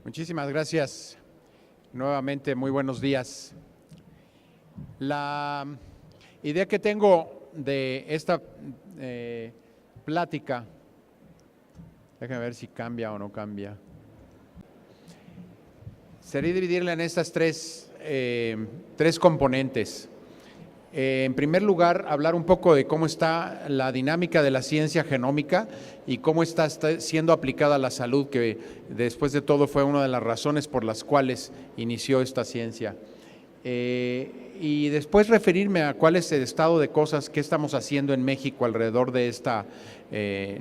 Muchísimas gracias. Nuevamente, muy buenos días. La idea que tengo de esta plática, déjame ver si cambia o no cambia, sería dividirla en estas tres componentes. En primer lugar, hablar un poco de cómo está la dinámica de la ciencia genómica y cómo está siendo aplicada a la salud, que después de todo fue una de las razones por las cuales inició esta ciencia. Y después referirme a cuál es el estado de cosas que estamos haciendo en México alrededor de este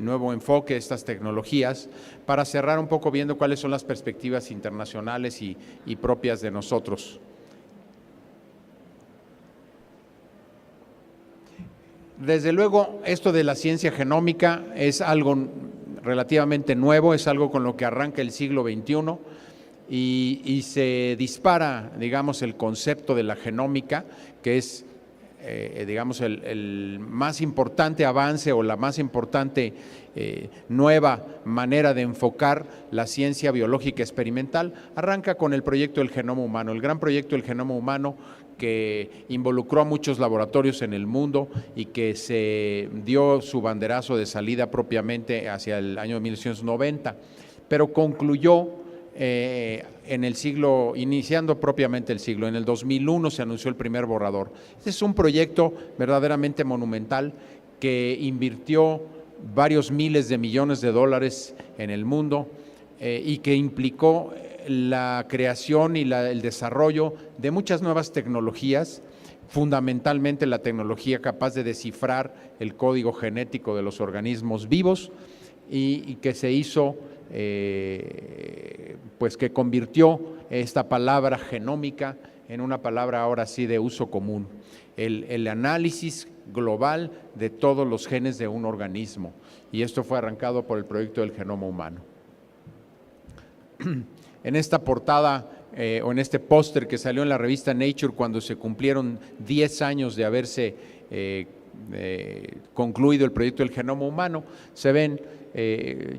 nuevo enfoque, de estas tecnologías, para cerrar un poco viendo cuáles son las perspectivas internacionales y propias de nosotros. Desde luego, esto de la ciencia genómica es algo relativamente nuevo, es algo con lo que arranca el siglo XXI y se dispara, digamos, el concepto de la genómica, que es, digamos, el más importante avance o la más importante nueva manera de enfocar la ciencia biológica experimental. Arranca con el proyecto del genoma humano, el gran proyecto del genoma humano, que involucró a muchos laboratorios en el mundo y que se dio su banderazo de salida propiamente hacia el año 1990, pero concluyó en el siglo, iniciando propiamente el siglo. En el 2001 se anunció el primer borrador. Este es un proyecto verdaderamente monumental que invirtió varios miles de millones de dólares en el mundo y que implicó la creación y el desarrollo de muchas nuevas tecnologías, fundamentalmente la tecnología capaz de descifrar el código genético de los organismos vivos y que se hizo, pues que convirtió esta palabra genómica en una palabra ahora sí de uso común, el análisis global de todos los genes de un organismo, y esto fue arrancado por el proyecto del genoma humano. En esta portada o en este póster que salió en la revista Nature cuando se cumplieron 10 años de haberse concluido el proyecto del genoma humano, se ven,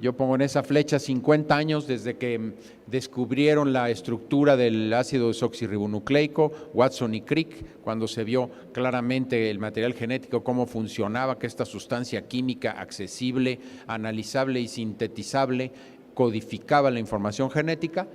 yo pongo en esa flecha 50 años desde que descubrieron la estructura del ácido desoxirribonucleico, Watson y Crick, cuando se vio claramente el material genético, cómo funcionaba, que esta sustancia química accesible, analizable y sintetizable codificaba la información genética.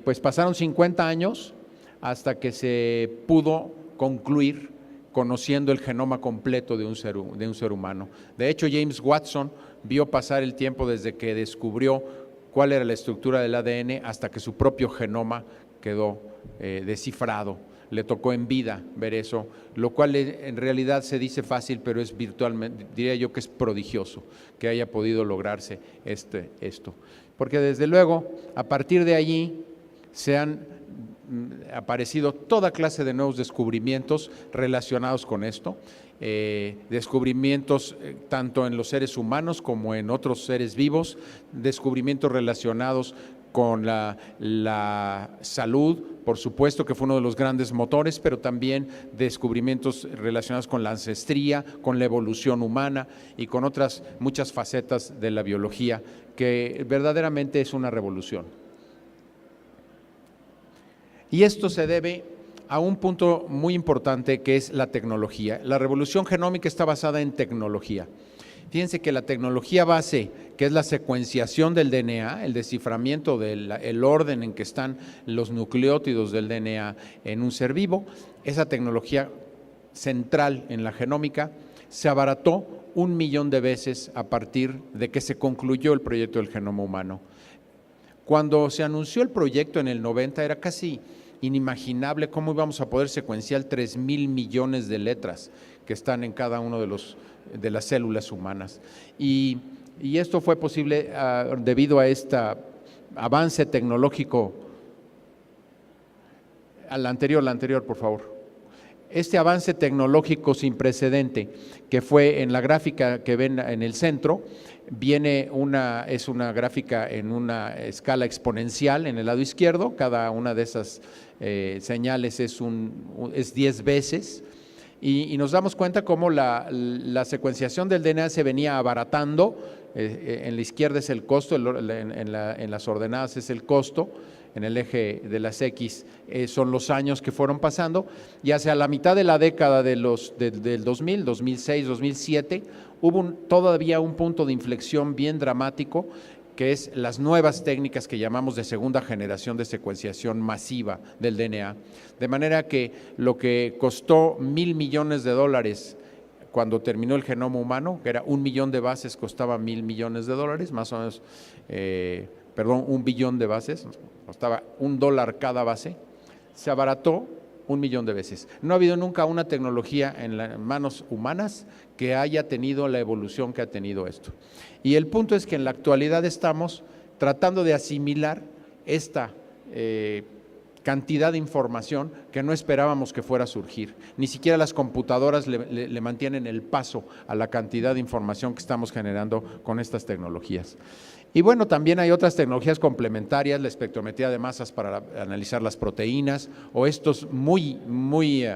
Pues pasaron 50 años hasta que se pudo concluir conociendo el genoma completo de un ser humano. De hecho, James Watson vio pasar el tiempo desde que descubrió cuál era la estructura del ADN hasta que su propio genoma quedó descifrado. Le tocó en vida ver eso, lo cual en realidad se dice fácil, pero es virtualmente, diría yo que es prodigioso que haya podido lograrse esto. Porque desde luego, a partir de allí se han aparecido toda clase de nuevos descubrimientos relacionados con esto, descubrimientos tanto en los seres humanos como en otros seres vivos, descubrimientos relacionados con la salud, por supuesto que fue uno de los grandes motores, pero también descubrimientos relacionados con la ancestría, con la evolución humana y con otras muchas facetas de la biología, que verdaderamente es una revolución. Y esto se debe a un punto muy importante que es la tecnología. La revolución genómica está basada en tecnología. Fíjense que la tecnología base, que es la secuenciación del DNA, el desciframiento del orden en que están los nucleótidos del DNA en un ser vivo, esa tecnología central en la genómica se abarató 1 millón de veces a partir de que se concluyó el proyecto del genoma humano. Cuando se anunció el proyecto en el 90 era casi inimaginable cómo íbamos a poder secuenciar 3,000 millones de letras que están en cada uno de las células humanas. Y esto fue posible debido a este avance tecnológico. La anterior, por favor. Este avance tecnológico sin precedente, que fue en la gráfica que ven en el centro, es una gráfica en una escala exponencial en el lado izquierdo, cada una de esas señales es 10 veces, y nos damos cuenta cómo la secuenciación del DNA se venía abaratando. En la izquierda es el costo, en las ordenadas es el costo, en el eje de las X son los años que fueron pasando, y hacia la mitad de la década del 2000, 2006, 2007, hubo todavía un punto de inflexión bien dramático, que es las nuevas técnicas que llamamos de segunda generación de secuenciación masiva del DNA. De manera que lo que costó $1,000 millones cuando terminó el genoma humano, que era 1 millón de bases, costaba $1,000 millones, más o menos, 1 billón de bases, costaba $1 cada base, se abarató 1 millón de veces. No ha habido nunca una tecnología en las manos humanas que haya tenido la evolución que ha tenido esto. Y el punto es que en la actualidad estamos tratando de asimilar esta cantidad de información que no esperábamos que fuera a surgir. Ni siquiera las computadoras le mantienen el paso a la cantidad de información que estamos generando con estas tecnologías. Y bueno, también hay otras tecnologías complementarias, la espectrometría de masas para analizar las proteínas, o estos muy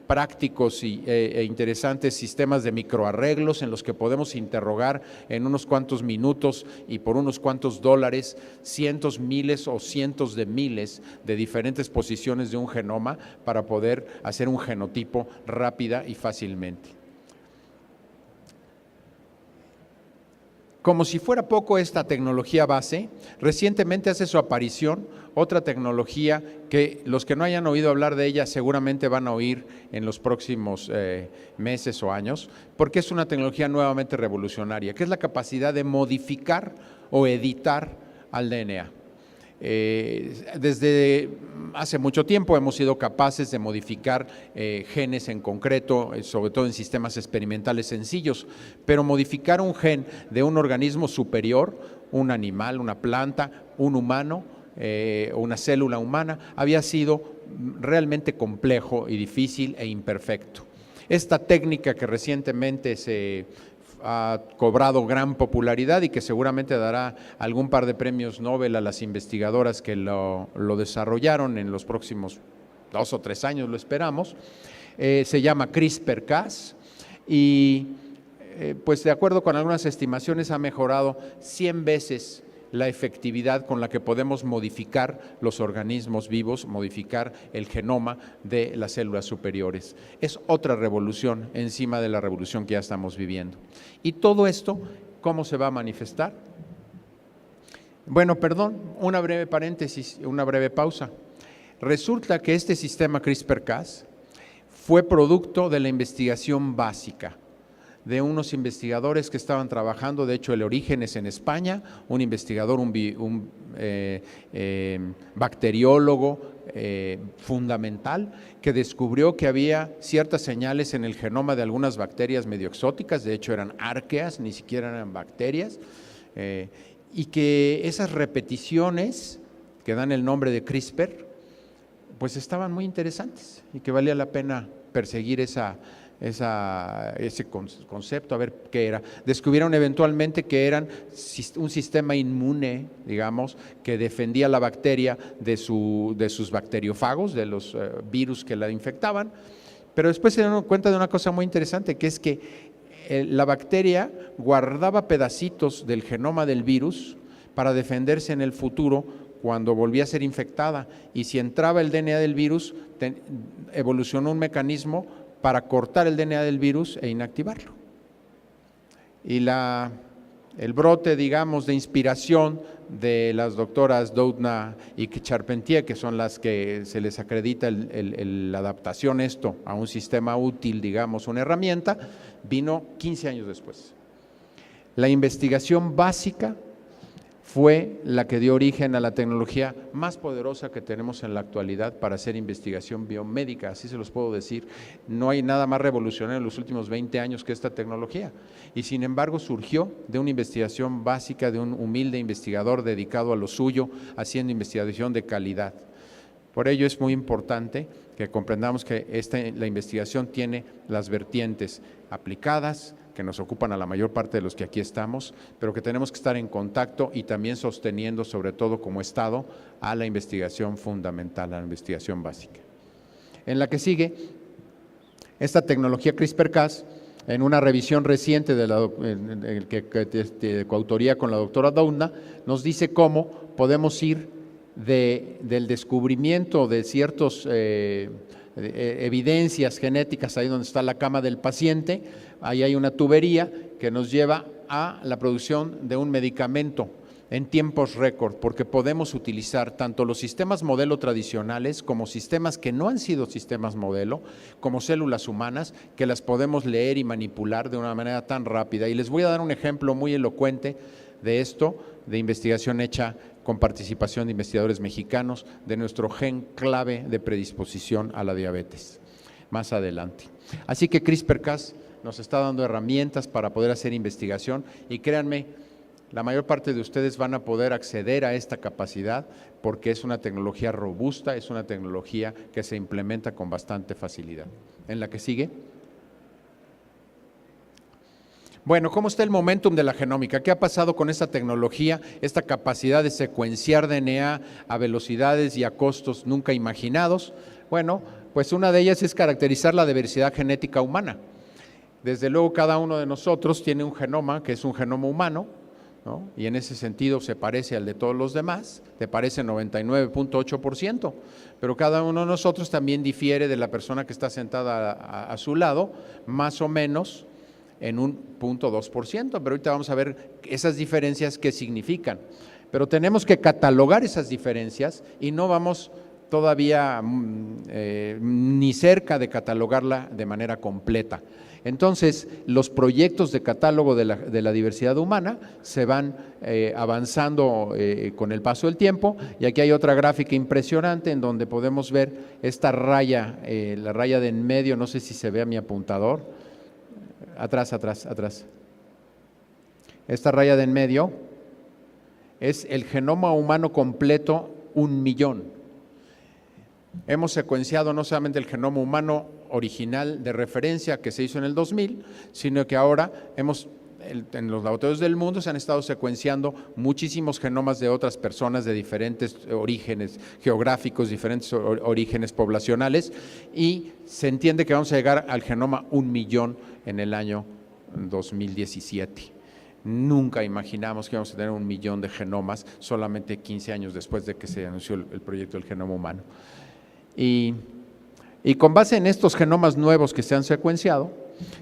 prácticos e interesantes sistemas de microarreglos en los que podemos interrogar en unos cuantos minutos y por unos cuantos dólares cientos, miles o cientos de miles de diferentes posiciones de un genoma para poder hacer un genotipo rápida y fácilmente. Como si fuera poco esta tecnología base, recientemente hace su aparición otra tecnología que los que no hayan oído hablar de ella seguramente van a oír en los próximos meses o años, porque es una tecnología nuevamente revolucionaria, que es la capacidad de modificar o editar al DNA. Desde hace mucho tiempo hemos sido capaces de modificar genes en concreto, sobre todo en sistemas experimentales sencillos, pero modificar un gen de un organismo superior, un animal, una planta, un humano, una célula humana, había sido realmente complejo y difícil e imperfecto. Esta técnica que recientemente se ha cobrado gran popularidad y que seguramente dará algún par de premios Nobel a las investigadoras que lo desarrollaron en los próximos 2 o 3 años, lo esperamos, se llama CRISPR-Cas y pues de acuerdo con algunas estimaciones ha mejorado 100 veces la efectividad con la que podemos modificar los organismos vivos, modificar el genoma de las células superiores. Es otra revolución encima de la revolución que ya estamos viviendo. Y todo esto, ¿cómo se va a manifestar? Bueno, perdón, una breve paréntesis, una breve pausa. Resulta que este sistema CRISPR-Cas fue producto de la investigación básica de unos investigadores que estaban trabajando, de hecho el origen es en España, un investigador, un bacteriólogo fundamental que descubrió que había ciertas señales en el genoma de algunas bacterias medio exóticas, de hecho eran arqueas, ni siquiera eran bacterias, y que esas repeticiones que dan el nombre de CRISPR, pues estaban muy interesantes y que valía la pena perseguir ese concepto, a ver qué era. Descubrieron eventualmente que eran un sistema inmune, digamos, que defendía la bacteria de sus bacteriófagos, de los virus que la infectaban, pero después se dieron cuenta de una cosa muy interesante, que es que la bacteria guardaba pedacitos del genoma del virus para defenderse en el futuro cuando volvía a ser infectada, y si entraba el DNA del virus, evolucionó un mecanismo para cortar el DNA del virus e inactivarlo. Y el brote, digamos, de inspiración de las doctoras Doudna y Charpentier, que son las que se les acredita la adaptación a un sistema útil, digamos, una herramienta, vino 15 años después. La investigación básica fue la que dio origen a la tecnología más poderosa que tenemos en la actualidad para hacer investigación biomédica, así se los puedo decir. No hay nada más revolucionario en los últimos 20 años que esta tecnología, y sin embargo surgió de una investigación básica de un humilde investigador dedicado a lo suyo, haciendo investigación de calidad. Por ello es muy importante que comprendamos que la investigación tiene las vertientes aplicadas, que nos ocupan a la mayor parte de los que aquí estamos, pero que tenemos que estar en contacto y también sosteniendo, sobre todo como Estado, a la investigación fundamental, a la investigación básica. En la que sigue, Esta tecnología CRISPR-Cas, en una revisión reciente de coautoría con la doctora Doudna, nos dice cómo podemos ir del descubrimiento de ciertas evidencias genéticas, ahí donde está la cama del paciente, ahí hay una tubería que nos lleva a la producción de un medicamento en tiempos récord, porque podemos utilizar tanto los sistemas modelo tradicionales como sistemas que no han sido sistemas modelo, como células humanas, que las podemos leer y manipular de una manera tan rápida. Y les voy a dar un ejemplo muy elocuente de esto, de investigación hecha con participación de investigadores mexicanos, de nuestro gen clave de predisposición a la diabetes, más adelante. Así que CRISPR-Cas nos está dando herramientas para poder hacer investigación y créanme, la mayor parte de ustedes van a poder acceder a esta capacidad porque es una tecnología robusta, es una tecnología que se implementa con bastante facilidad. ¿En la que sigue? Bueno, ¿cómo está el momentum de la genómica? ¿Qué ha pasado con esta tecnología, esta capacidad de secuenciar DNA a velocidades y a costos nunca imaginados? Bueno, pues una de ellas es caracterizar la diversidad genética humana. Desde luego, cada uno de nosotros tiene un genoma que es un genoma humano, ¿no? Y en ese sentido se parece al de todos los demás, te parece 99.8%, pero cada uno de nosotros también difiere de la persona que está sentada a su lado, más o menos en un 0.2%, pero ahorita vamos a ver esas diferencias qué significan. Pero tenemos que catalogar esas diferencias y no vamos todavía ni cerca de catalogarla de manera completa. Entonces, los proyectos de catálogo de la diversidad humana se van avanzando con el paso del tiempo, y aquí hay otra gráfica impresionante en donde podemos ver esta raya, la raya de en medio, no sé si se ve a mi apuntador, atrás. Esta raya de en medio es el genoma humano completo, 1.000.000. Hemos secuenciado no solamente el genoma humano original de referencia que se hizo en el 2000, sino que ahora en los laboratorios del mundo se han estado secuenciando muchísimos genomas de otras personas de diferentes orígenes geográficos, diferentes orígenes poblacionales, y se entiende que vamos a llegar al genoma 1.000.000 en el año 2017. Nunca imaginamos que íbamos a tener 1.000.000 de genomas solamente 15 años después de que se anunció el proyecto del genoma humano. Y con base en estos genomas nuevos que se han secuenciado,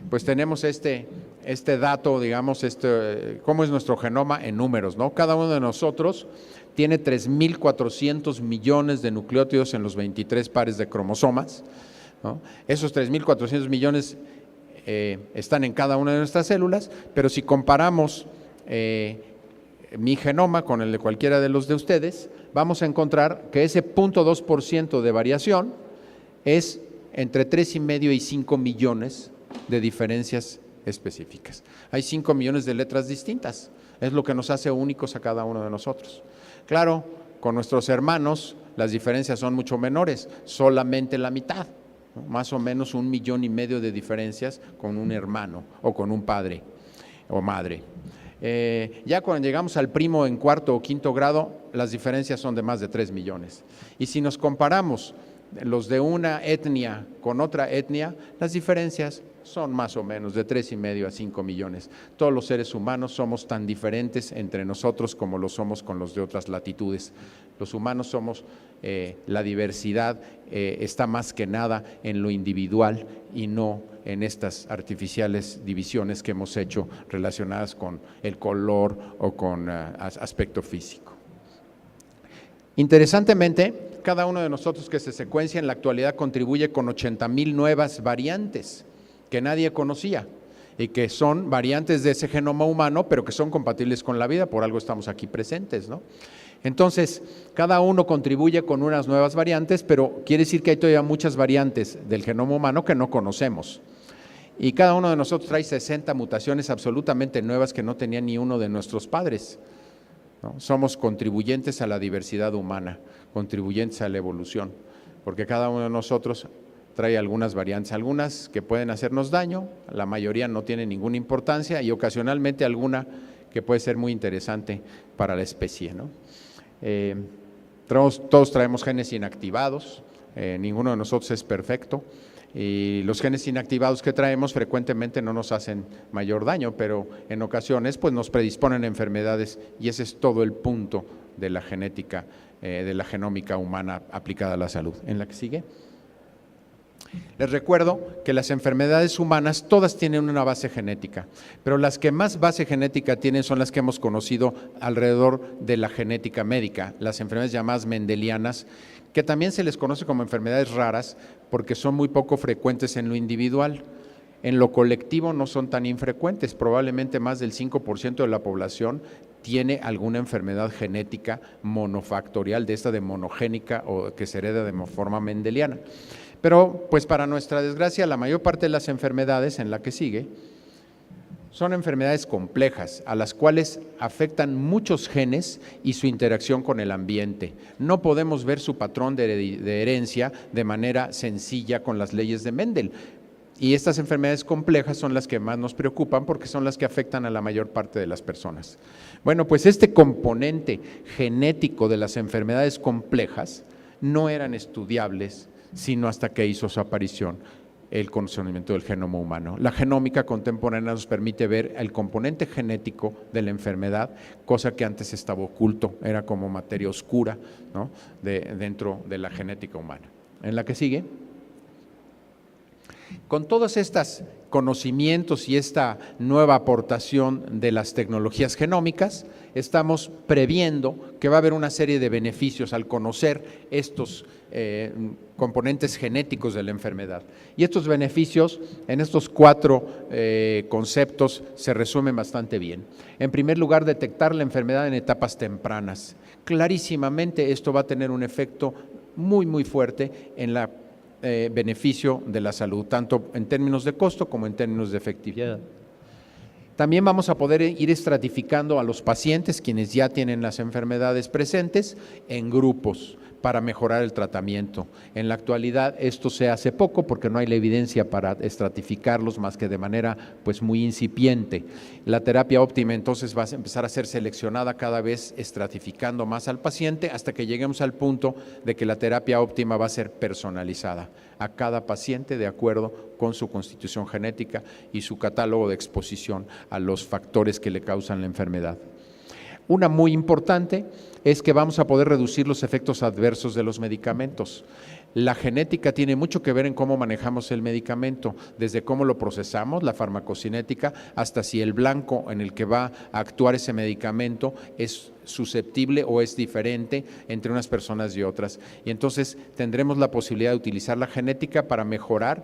pues tenemos este dato, digamos, cómo es nuestro genoma en números, ¿no? Cada uno de nosotros tiene 3.400 millones de nucleótidos en los 23 pares de cromosomas, ¿no? Esos 3.400 millones están en cada una de nuestras células, pero si comparamos mi genoma con el de cualquiera de los de ustedes, vamos a encontrar que ese 0.2% de variación es entre 3,5 y 5 millones de diferencias específicas. Hay 5 millones de letras distintas, es lo que nos hace únicos a cada uno de nosotros. Claro, con nuestros hermanos las diferencias son mucho menores, solamente la mitad, ¿no? Más o menos 1,5 millones de diferencias con un hermano o con un padre o madre. Ya cuando llegamos al primo en cuarto o quinto grado, las diferencias son de más de 3 millones. Y si nos comparamos los de una etnia con otra etnia, las diferencias son más o menos de 3,5 a 5 millones. Todos los seres humanos somos tan diferentes entre nosotros como lo somos con los de otras latitudes. Los humanos somos, la diversidad está más que nada en lo individual y no en estas artificiales divisiones que hemos hecho relacionadas con el color o con aspecto físico. Interesantemente, cada uno de nosotros que se secuencia en la actualidad contribuye con 80,000 nuevas variantes que nadie conocía y que son variantes de ese genoma humano, pero que son compatibles con la vida, por algo estamos aquí presentes, ¿no? Entonces, cada uno contribuye con unas nuevas variantes, pero quiere decir que hay todavía muchas variantes del genoma humano que no conocemos. Y cada uno de nosotros trae 60 mutaciones absolutamente nuevas que no tenía ni uno de nuestros padres, ¿no? Somos contribuyentes a la diversidad humana, contribuyentes a la evolución, porque cada uno de nosotros trae algunas variantes, algunas que pueden hacernos daño, la mayoría no tiene ninguna importancia y ocasionalmente alguna que puede ser muy interesante para la especie, ¿no? Todos traemos genes inactivados, ninguno de nosotros es perfecto Y los genes inactivados que traemos frecuentemente no nos hacen mayor daño, pero en ocasiones pues nos predisponen a enfermedades, y ese es todo el punto de la genética, de la genómica humana aplicada a la salud. ¿En la que sigue? Les recuerdo que las enfermedades humanas todas tienen una base genética, pero las que más base genética tienen son las que hemos conocido alrededor de la genética médica, las enfermedades llamadas mendelianas, que también se les conoce como enfermedades raras porque son muy poco frecuentes en lo individual. En lo colectivo no son tan infrecuentes, probablemente más del 5% de la población tiene alguna enfermedad genética monofactorial, de esta de monogénica o que se hereda de forma mendeliana. Pero, pues para nuestra desgracia, la mayor parte de las enfermedades, en la que sigue, son enfermedades complejas, a las cuales afectan muchos genes y su interacción con el ambiente. No podemos ver su patrón de herencia de manera sencilla con las leyes de Mendel. Y estas enfermedades complejas son las que más nos preocupan porque son las que afectan a la mayor parte de las personas. Bueno, pues este componente genético de las enfermedades complejas no eran estudiables sino hasta que hizo su aparición el conocimiento del genoma humano. La genómica contemporánea nos permite ver el componente genético de la enfermedad, cosa que antes estaba oculto, era como materia oscura, ¿no?, dentro de la genética humana. ¿En la que sigue? Con todos estos conocimientos y esta nueva aportación de las tecnologías genómicas, estamos previendo que va a haber una serie de beneficios al conocer estos componentes genéticos de la enfermedad. Y estos beneficios, en estos 4 conceptos, se resumen bastante bien. En primer lugar, detectar la enfermedad en etapas tempranas. Clarísimamente esto va a tener un efecto muy, muy fuerte en la beneficio de la salud, tanto en términos de costo como en términos de efectividad. También vamos a poder ir estratificando a los pacientes, quienes ya tienen las enfermedades presentes, en grupos para mejorar el tratamiento. En la actualidad esto se hace poco porque no hay la evidencia para estratificarlos más que de manera pues muy incipiente. La terapia óptima entonces va a empezar a ser seleccionada cada vez estratificando más al paciente hasta que lleguemos al punto de que la terapia óptima va a ser personalizada a cada paciente de acuerdo con su constitución genética y su catálogo de exposición a los factores que le causan la enfermedad. Una muy importante es que vamos a poder reducir los efectos adversos de los medicamentos. La genética tiene mucho que ver en cómo manejamos el medicamento, desde cómo lo procesamos, la farmacocinética, hasta si el blanco en el que va a actuar ese medicamento es susceptible o es diferente entre unas personas y otras. Y entonces tendremos la posibilidad de utilizar la genética para mejorar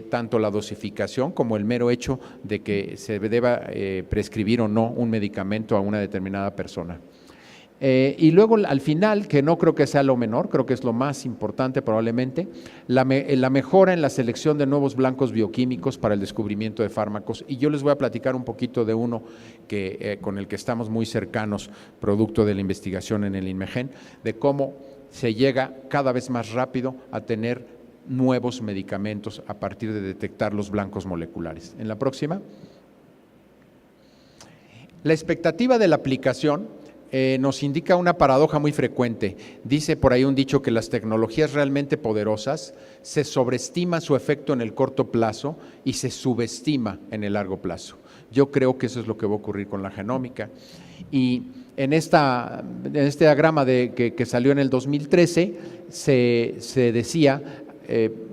tanto la dosificación como el mero hecho de que se deba prescribir o no un medicamento a una determinada persona. Y luego al final, que no creo que sea lo menor, creo que es lo más importante probablemente, la mejora en la selección de nuevos blancos bioquímicos para el descubrimiento de fármacos. Y yo les voy a platicar un poquito de uno con el que estamos muy cercanos, producto de la investigación en el INMEGEN, de cómo se llega cada vez más rápido a tener nuevos medicamentos a partir de detectar los blancos moleculares. En la próxima. La expectativa de la aplicación nos indica una paradoja muy frecuente. Dice por ahí un dicho que las tecnologías realmente poderosas se sobreestima su efecto en el corto plazo y se subestima en el largo plazo. Yo creo que eso es lo que va a ocurrir con la genómica. Y en este diagrama que salió en el 2013 se decía,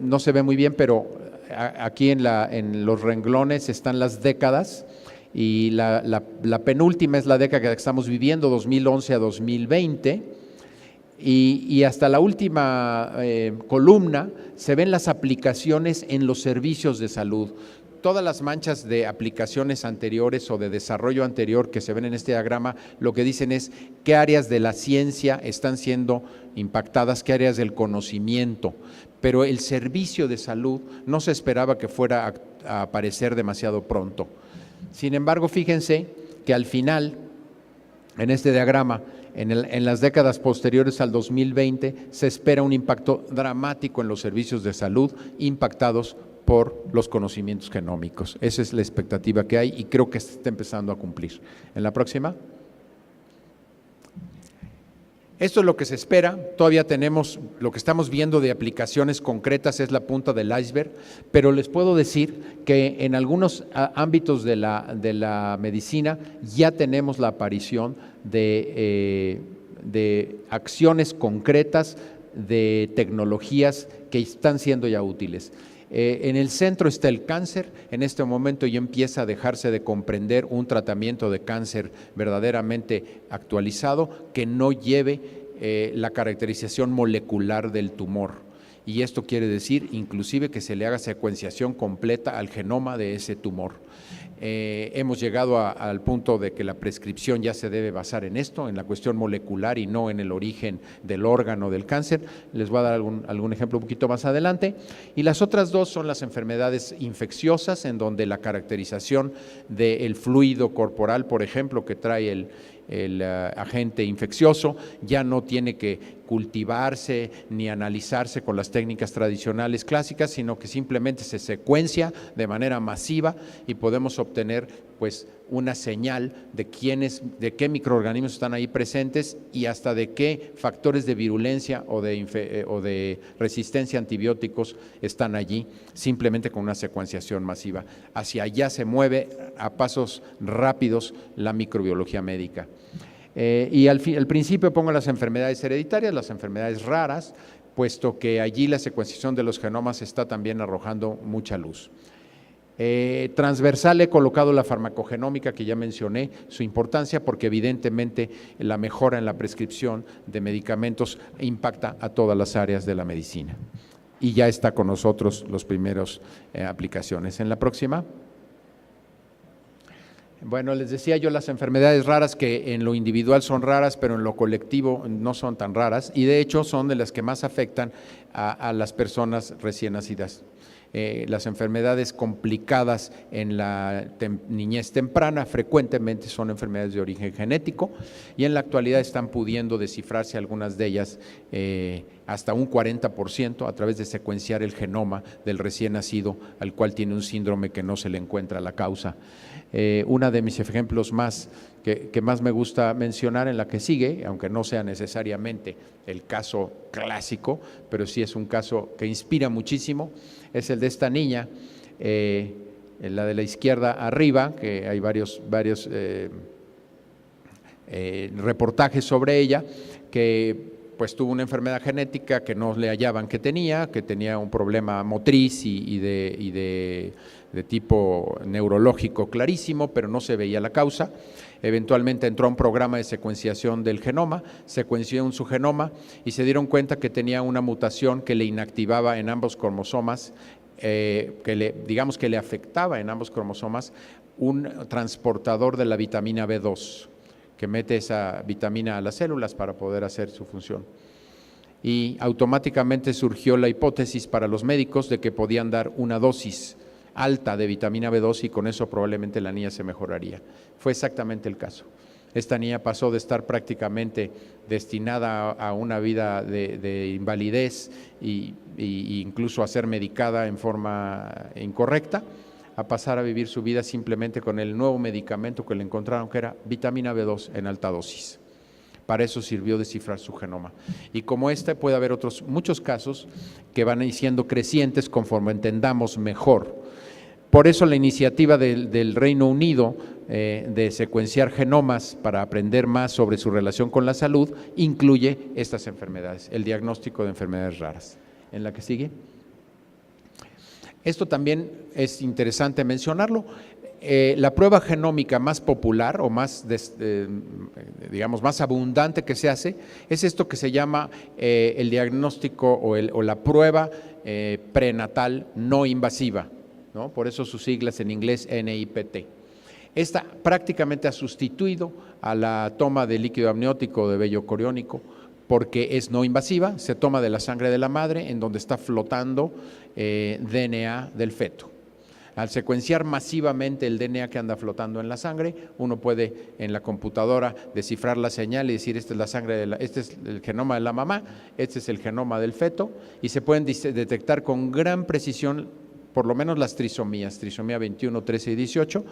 no se ve muy bien, pero aquí en los renglones están las décadas. Y la penúltima es la década que estamos viviendo, 2011 a 2020, y hasta la última columna se ven las aplicaciones en los servicios de salud. Todas las manchas de aplicaciones anteriores o de desarrollo anterior que se ven en este diagrama, lo que dicen es qué áreas de la ciencia están siendo impactadas, qué áreas del conocimiento, pero el servicio de salud no se esperaba que fuera a aparecer demasiado pronto. Sin embargo, fíjense que al final, en este diagrama, en las décadas posteriores al 2020, se espera un impacto dramático en los servicios de salud impactados por los conocimientos genómicos. Esa es la expectativa que hay y creo que se está empezando a cumplir. En la próxima. Esto es lo que se espera, todavía tenemos, lo que estamos viendo de aplicaciones concretas es la punta del iceberg, pero les puedo decir que en algunos ámbitos de la medicina ya tenemos la aparición de acciones concretas, de tecnologías que están siendo ya útiles. En el centro está el cáncer, en este momento ya empieza a dejarse de comprender un tratamiento de cáncer verdaderamente actualizado que no lleve la caracterización molecular del tumor. Y esto quiere decir inclusive que se le haga secuenciación completa al genoma de ese tumor. Hemos llegado al punto de que la prescripción ya se debe basar en esto, en la cuestión molecular y no en el origen del órgano del cáncer. Les voy a dar algún ejemplo un poquito más adelante. Y las otras dos son las enfermedades infecciosas, en donde la caracterización del fluido corporal, por ejemplo, que trae el agente infeccioso, ya no tiene que cultivarse ni analizarse con las técnicas tradicionales clásicas, sino que simplemente se secuencia de manera masiva y podemos obtener pues una señal de qué microorganismos están ahí presentes y hasta de qué factores de virulencia o de resistencia a antibióticos están allí, simplemente con una secuenciación masiva. Hacia allá se mueve a pasos rápidos la microbiología médica. Y al principio pongo las enfermedades hereditarias, las enfermedades raras, puesto que allí la secuenciación de los genomas está también arrojando mucha luz. Transversal he colocado la farmacogenómica, que ya mencioné su importancia, porque evidentemente la mejora en la prescripción de medicamentos impacta a todas las áreas de la medicina. Y ya está con nosotros los primeros aplicaciones. En la próxima. Bueno, les decía yo las enfermedades raras que en lo individual son raras, pero en lo colectivo no son tan raras y de hecho son de las que más afectan a las personas recién nacidas. Las enfermedades complicadas en la niñez temprana frecuentemente son enfermedades de origen genético y en la actualidad están pudiendo descifrarse algunas de ellas hasta un 40% a través de secuenciar el genoma del recién nacido al cual tiene un síndrome que no se le encuentra la causa. Una de mis ejemplos que más me gusta mencionar en la que sigue, aunque no sea necesariamente el caso clásico, pero sí es un caso que inspira muchísimo, es el de esta niña, la de la izquierda arriba, que hay varios reportajes sobre ella, que pues tuvo una enfermedad genética que no le hallaban que tenía un problema motriz y de tipo neurológico clarísimo, pero no se veía la causa. Eventualmente entró a un programa de secuenciación del genoma, secuenció su genoma y se dieron cuenta que tenía una mutación que le inactivaba en ambos cromosomas, digamos que le afectaba en ambos cromosomas un transportador de la vitamina B2, que mete esa vitamina a las células para poder hacer su función. Y automáticamente surgió la hipótesis para los médicos de que podían dar una dosis alta de vitamina B2 y con eso probablemente la niña se mejoraría. Fue exactamente el caso. Esta niña pasó de estar prácticamente destinada a una vida de invalidez e incluso a ser medicada en forma incorrecta, a pasar a vivir su vida simplemente con el nuevo medicamento que le encontraron, que era vitamina B2 en alta dosis. Para eso sirvió descifrar su genoma. Y como puede haber muchos casos que van siendo crecientes conforme entendamos mejor. Por eso la iniciativa del Reino Unido de secuenciar genomas para aprender más sobre su relación con la salud incluye estas enfermedades, el diagnóstico de enfermedades raras. ¿En la que sigue? Esto también es interesante mencionarlo. La prueba genómica más popular o más, digamos, más abundante que se hace es esto que se llama el diagnóstico o la prueba prenatal no invasiva, ¿no? Por eso sus siglas en inglés NIPT. Esta prácticamente ha sustituido a la toma de líquido amniótico de vello coriónico porque es no invasiva, se toma de la sangre de la madre en donde está flotando DNA del feto. Al secuenciar masivamente el DNA que anda flotando en la sangre, uno puede en la computadora descifrar la señal y decir esta es la sangre este es el genoma de la mamá, este es el genoma del feto y se pueden detectar con gran precisión por lo menos las trisomías, trisomía 21, 13 y 18,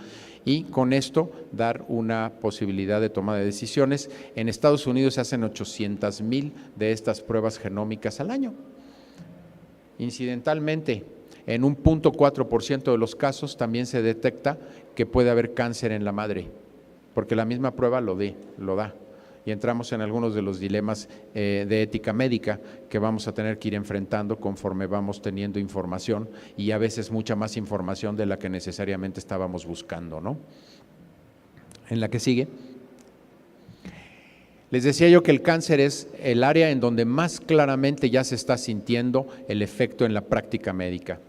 y con esto dar una posibilidad de toma de decisiones. En Estados Unidos se hacen 800,000 de estas pruebas genómicas al año. Incidentalmente, en un 0.4% de los casos también se detecta que puede haber cáncer en la madre, porque la misma prueba lo da. Y entramos en algunos de los dilemas de ética médica que vamos a tener que ir enfrentando conforme vamos teniendo información, y a veces mucha más información de la que necesariamente estábamos buscando, ¿no? En la que sigue. Les decía yo que el cáncer es el área en donde más claramente ya se está sintiendo el efecto en la práctica médica.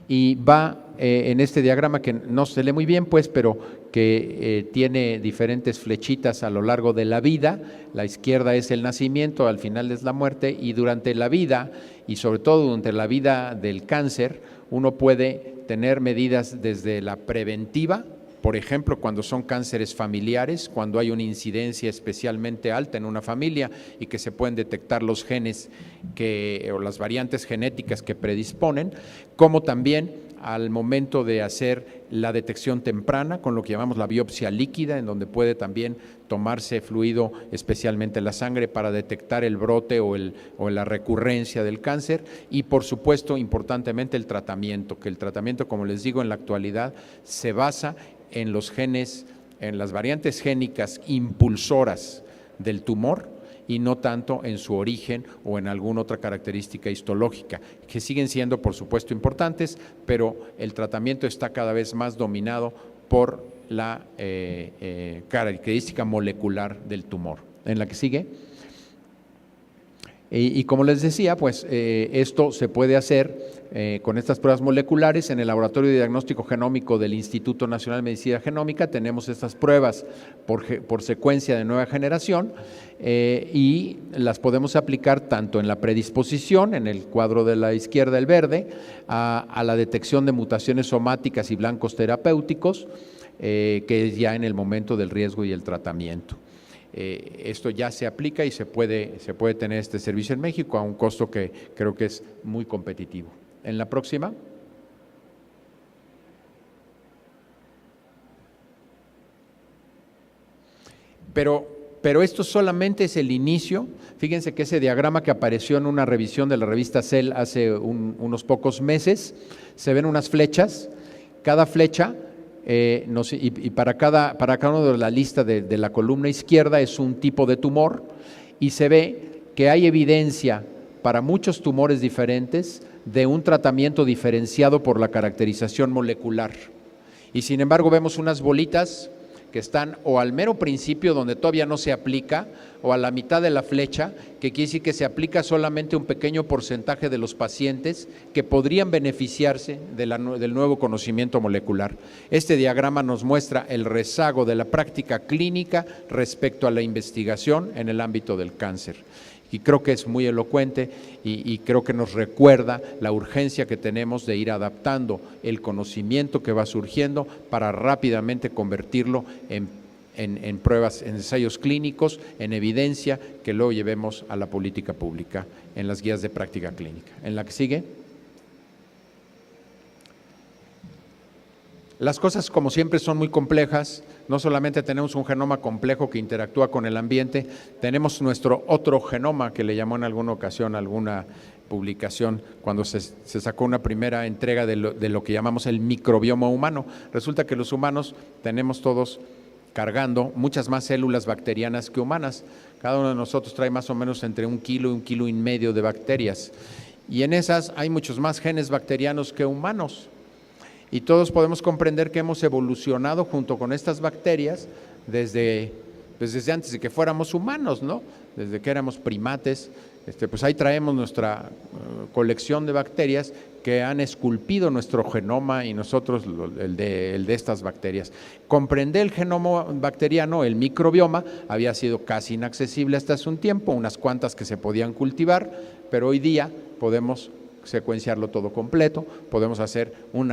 Y va en este diagrama que no se lee muy bien, pues, pero que tiene diferentes flechitas a lo largo de la vida. La izquierda es el nacimiento, al final es la muerte, y durante la vida, y sobre todo durante la vida del cáncer, uno puede tener medidas desde la preventiva, por ejemplo, cuando son cánceres familiares, cuando hay una incidencia especialmente alta en una familia y que se pueden detectar los genes o las variantes genéticas que predisponen, como también al momento de hacer la detección temprana con lo que llamamos la biopsia líquida, en donde puede también tomarse fluido, especialmente la sangre, para detectar el brote o la recurrencia del cáncer. Y por supuesto, importantemente, el tratamiento, que el tratamiento, como les digo, en la actualidad se basa en los genes, en las variantes génicas impulsoras del tumor, y no tanto en su origen o en alguna otra característica histológica, que siguen siendo, por supuesto, importantes, pero el tratamiento está cada vez más dominado por la característica molecular del tumor. En la que sigue. Y como les decía, pues esto se puede hacer con estas pruebas moleculares. En el Laboratorio de Diagnóstico Genómico del Instituto Nacional de Medicina Genómica tenemos estas pruebas por secuencia de nueva generación, y las podemos aplicar tanto en la predisposición, en el cuadro de la izquierda, el verde, a la detección de mutaciones somáticas y blancos terapéuticos, que es ya en el momento del riesgo y el tratamiento. Esto ya se aplica y se puede tener este servicio en México a un costo que creo que es muy competitivo. En la próxima. Pero esto solamente es el inicio. Fíjense que ese diagrama que apareció en una revisión de la revista Cell hace unos pocos meses, se ven unas flechas, cada flecha y para cada uno de la lista de la columna izquierda es un tipo de tumor, y se ve que hay evidencia para muchos tumores diferentes de un tratamiento diferenciado por la caracterización molecular. Y sin embargo vemos unas bolitas que están o al mero principio, donde todavía no se aplica, o a la mitad de la flecha, que quiere decir que se aplica solamente un pequeño porcentaje de los pacientes que podrían beneficiarse del nuevo conocimiento molecular. Este diagrama nos muestra el rezago de la práctica clínica respecto a la investigación en el ámbito del cáncer. Y creo que es muy elocuente y creo que nos recuerda la urgencia que tenemos de ir adaptando el conocimiento que va surgiendo para rápidamente convertirlo en pruebas, en ensayos clínicos, en evidencia que luego llevemos a la política pública, en las guías de práctica clínica. En la que sigue. Las cosas, como siempre, son muy complejas. No solamente tenemos un genoma complejo que interactúa con el ambiente, tenemos nuestro otro genoma, que le llamó en alguna ocasión alguna publicación cuando se sacó una primera entrega de lo que llamamos el microbioma humano. Resulta que los humanos tenemos todos cargando muchas más células bacterianas que humanas. Cada uno de nosotros trae más o menos entre 1 kilo y 1,5 kilos de bacterias. Y en esas hay muchos más genes bacterianos que humanos. Y todos podemos comprender que hemos evolucionado junto con estas bacterias desde antes de que fuéramos humanos, ¿no? Desde que éramos primates, pues ahí traemos nuestra colección de bacterias que han esculpido nuestro genoma, y nosotros el de estas bacterias. Comprender el genoma bacteriano, el microbioma, había sido casi inaccesible hasta hace un tiempo, unas cuantas que se podían cultivar, pero hoy día podemos secuenciarlo todo completo, podemos hacer un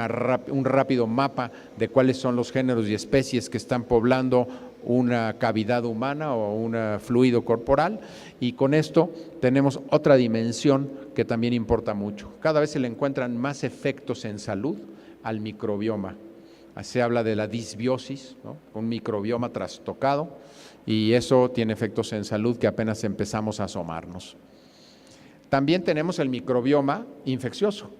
rápido mapa de cuáles son los géneros y especies que están poblando una cavidad humana o un fluido corporal, y con esto tenemos otra dimensión que también importa mucho. Cada vez se le encuentran más efectos en salud al microbioma. Se habla de la disbiosis, ¿no? Un microbioma trastocado, y eso tiene efectos en salud que apenas empezamos a asomarnos. También tenemos el microbioma infeccioso,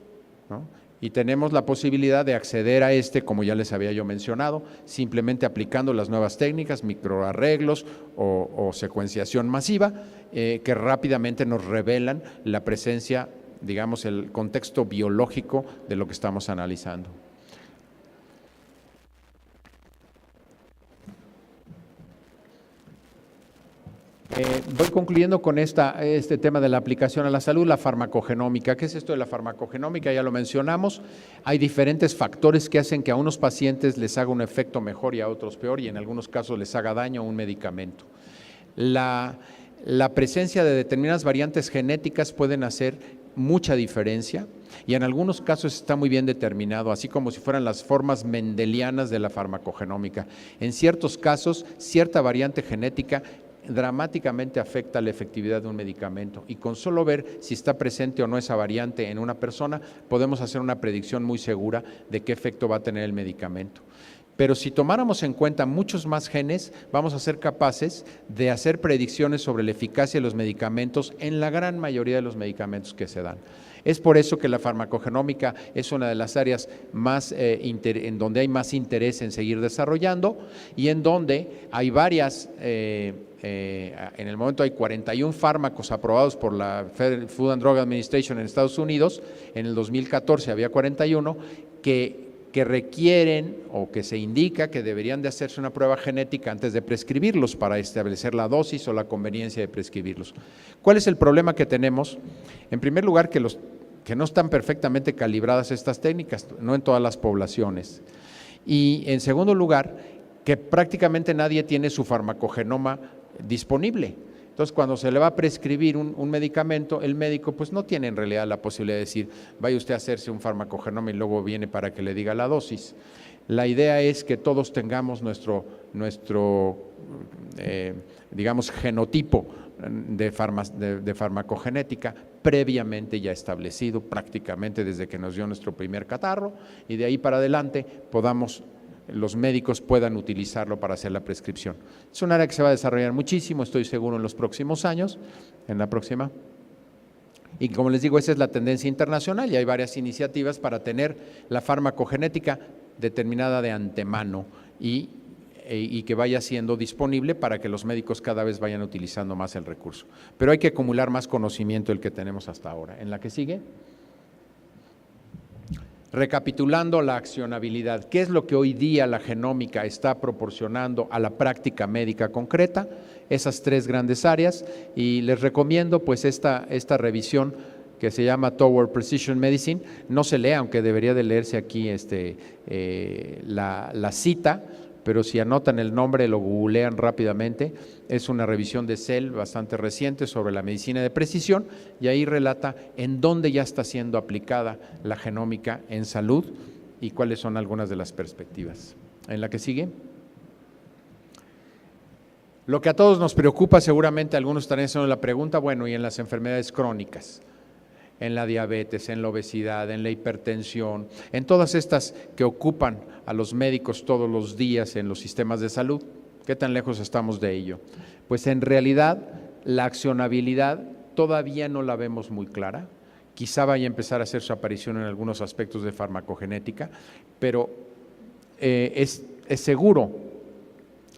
¿no? Y tenemos la posibilidad de acceder a como ya les había yo mencionado, simplemente aplicando las nuevas técnicas, microarreglos o secuenciación masiva, que rápidamente nos revelan la presencia, digamos, el contexto biológico de lo que estamos analizando. Voy concluyendo con este tema de la aplicación a la salud, la farmacogenómica. ¿Qué es esto de la farmacogenómica? Ya lo mencionamos. Hay diferentes factores que hacen que a unos pacientes les haga un efecto mejor y a otros peor, y en algunos casos les haga daño un medicamento. La presencia de determinadas variantes genéticas pueden hacer mucha diferencia, y en algunos casos está muy bien determinado, así como si fueran las formas mendelianas de la farmacogenómica. En ciertos casos, cierta variante genética dramáticamente afecta la efectividad de un medicamento, y con solo ver si está presente o no esa variante en una persona, podemos hacer una predicción muy segura de qué efecto va a tener el medicamento. Pero si tomáramos en cuenta muchos más genes, vamos a ser capaces de hacer predicciones sobre la eficacia de los medicamentos en la gran mayoría de los medicamentos que se dan. Es por eso que la farmacogenómica es una de las áreas más en donde hay más interés en seguir desarrollando, y en donde hay varias, en el momento hay 41 fármacos aprobados por la Food and Drug Administration en Estados Unidos. En el 2014 había 41 que requieren o que se indica que deberían de hacerse una prueba genética antes de prescribirlos para establecer la dosis o la conveniencia de prescribirlos. ¿Cuál es el problema que tenemos? En primer lugar, que no están perfectamente calibradas estas técnicas, no en todas las poblaciones. Y en segundo lugar, que prácticamente nadie tiene su farmacogenoma disponible. Entonces, cuando se le va a prescribir un medicamento, el médico pues no tiene en realidad la posibilidad de decir, vaya usted a hacerse un farmacogenoma y luego viene para que le diga la dosis. La idea es que todos tengamos nuestro digamos, genotipo de farmacogenética previamente ya establecido, prácticamente desde que nos dio nuestro primer catarro, y de ahí para adelante los médicos puedan utilizarlo para hacer la prescripción. Es un área que se va a desarrollar muchísimo, estoy seguro, en los próximos años, en la próxima. Y como les digo, esa es la tendencia internacional, y hay varias iniciativas para tener la farmacogenética determinada de antemano y que vaya siendo disponible para que los médicos cada vez vayan utilizando más el recurso. Pero hay que acumular más conocimiento del que tenemos hasta ahora. En la que sigue. Recapitulando la accionabilidad, ¿qué es lo que hoy día la genómica está proporcionando a la práctica médica concreta? Esas tres grandes áreas, y les recomiendo pues esta revisión que se llama Toward Precision Medicine. No se lee, aunque debería de leerse aquí la cita, pero si anotan el nombre, lo googlean rápidamente. Es una revisión de Cell bastante reciente sobre la medicina de precisión, y ahí relata en dónde ya está siendo aplicada la genómica en salud y cuáles son algunas de las perspectivas. En la que sigue. Lo que a todos nos preocupa, seguramente algunos estarán haciendo la pregunta, bueno, y en las enfermedades crónicas, en la diabetes, en la obesidad, en la hipertensión, en todas estas que ocupan a los médicos todos los días en los sistemas de salud, ¿qué tan lejos estamos de ello? Pues en realidad la accionabilidad todavía no la vemos muy clara. Quizá vaya a empezar a hacer su aparición en algunos aspectos de farmacogenética, pero es seguro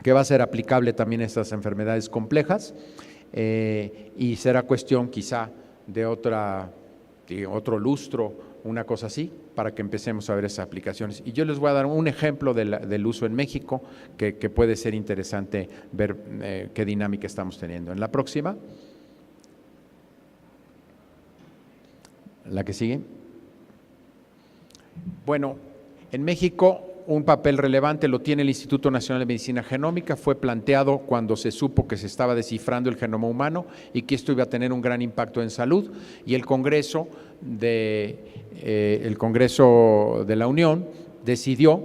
que va a ser aplicable también a estas enfermedades complejas, y será cuestión quizá de otro lustro, una cosa así, para que empecemos a ver esas aplicaciones. Y yo les voy a dar un ejemplo del uso en México que puede ser interesante ver qué dinámica estamos teniendo. En la próxima, la que sigue. Bueno, en México un papel relevante lo tiene el Instituto Nacional de Medicina Genómica. Fue planteado cuando se supo que se estaba descifrando el genoma humano y que esto iba a tener un gran impacto en salud, y el Congreso de la Unión decidió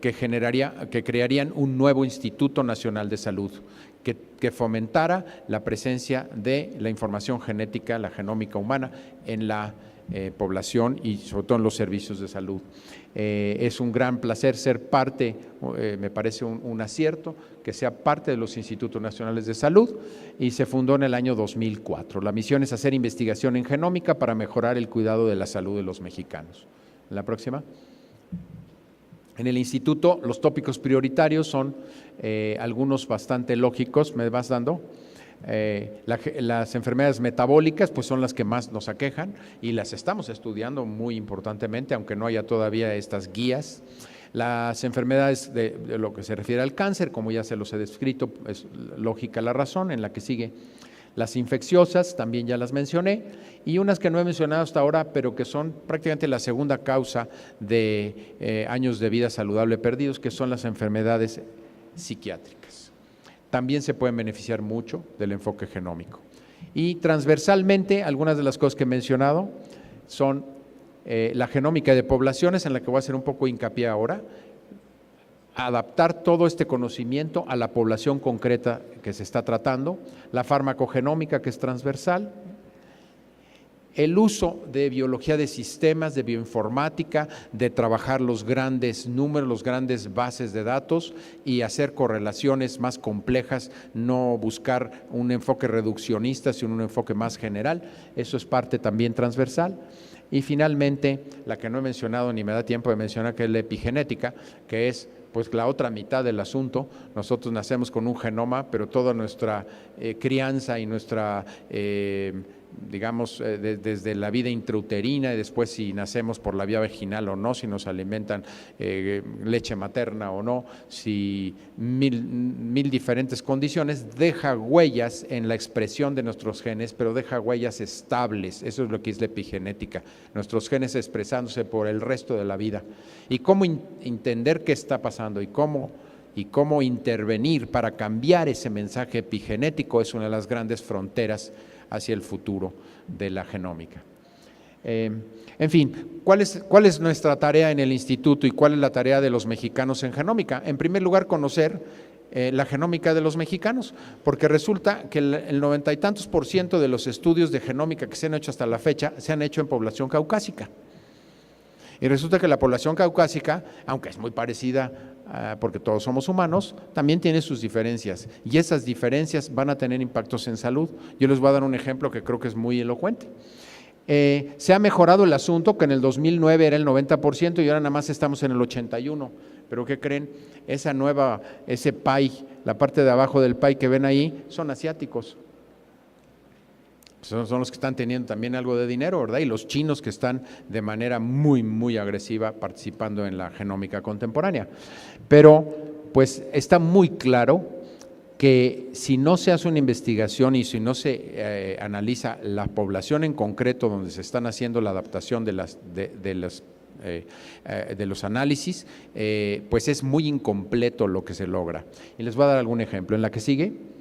que crearían un nuevo Instituto Nacional de Salud que fomentara la presencia de la información genética, la genómica humana, en la población y sobre todo en los servicios de salud. Es un gran placer ser parte, me parece un acierto, que sea parte de los Institutos Nacionales de Salud, y se fundó en el año 2004. La misión es hacer investigación en genómica para mejorar el cuidado de la salud de los mexicanos. La próxima. En el instituto los tópicos prioritarios son algunos bastante lógicos, ¿me vas dando? Las enfermedades metabólicas pues son las que más nos aquejan y las estamos estudiando muy importantemente, aunque no haya todavía estas guías. Las enfermedades de lo que se refiere al cáncer, como ya se los he descrito, es lógica la razón. En la que sigue, las infecciosas, también ya las mencioné, y unas que no he mencionado hasta ahora, pero que son prácticamente la segunda causa de años de vida saludable perdidos, que son las enfermedades psiquiátricas. También se pueden beneficiar mucho del enfoque genómico. Y transversalmente, algunas de las cosas que he mencionado son la genómica de poblaciones, en la que voy a hacer un poco hincapié ahora, adaptar todo este conocimiento a la población concreta que se está tratando, la farmacogenómica, que es transversal, el uso de biología de sistemas, de bioinformática, de trabajar los grandes números, los grandes bases de datos y hacer correlaciones más complejas, no buscar un enfoque reduccionista, sino un enfoque más general. Eso es parte también transversal. Y finalmente, la que no he mencionado ni me da tiempo de mencionar, que es la epigenética, que es pues la otra mitad del asunto. Nosotros nacemos con un genoma, pero toda nuestra crianza y nuestra digamos, desde la vida intrauterina y después si nacemos por la vía vaginal o no, si nos alimentan leche materna o no, si mil diferentes condiciones, deja huellas en la expresión de nuestros genes, pero deja huellas estables. Eso es lo que es la epigenética, nuestros genes expresándose por el resto de la vida. Y cómo entender qué está pasando y cómo intervenir para cambiar ese mensaje epigenético es una de las grandes fronteras hacia el futuro de la genómica. En fin, ¿cuál es nuestra tarea en el instituto y cuál es la tarea de los mexicanos en genómica? En primer lugar, conocer la genómica de los mexicanos, porque resulta que el 90 y tantos % de los estudios de genómica que se han hecho hasta la fecha se han hecho en población caucásica. Y resulta que la población caucásica, aunque es muy parecida, porque todos somos humanos, también tiene sus diferencias, y esas diferencias van a tener impactos en salud. Yo les voy a dar un ejemplo que creo que es muy elocuente. Se ha mejorado el asunto, que en el 2009 era el 90% y ahora nada más estamos en el 81%. Pero ¿qué creen? Ese pie, la parte de abajo del pie que ven ahí, son asiáticos. Son los que están teniendo también algo de dinero, ¿verdad? Y los chinos, que están de manera muy, muy agresiva participando en la genómica contemporánea. Pero pues está muy claro que si no se hace una investigación y si no se analiza la población en concreto donde se están haciendo la adaptación de los análisis, pues es muy incompleto lo que se logra. Y les voy a dar algún ejemplo. En la que sigue.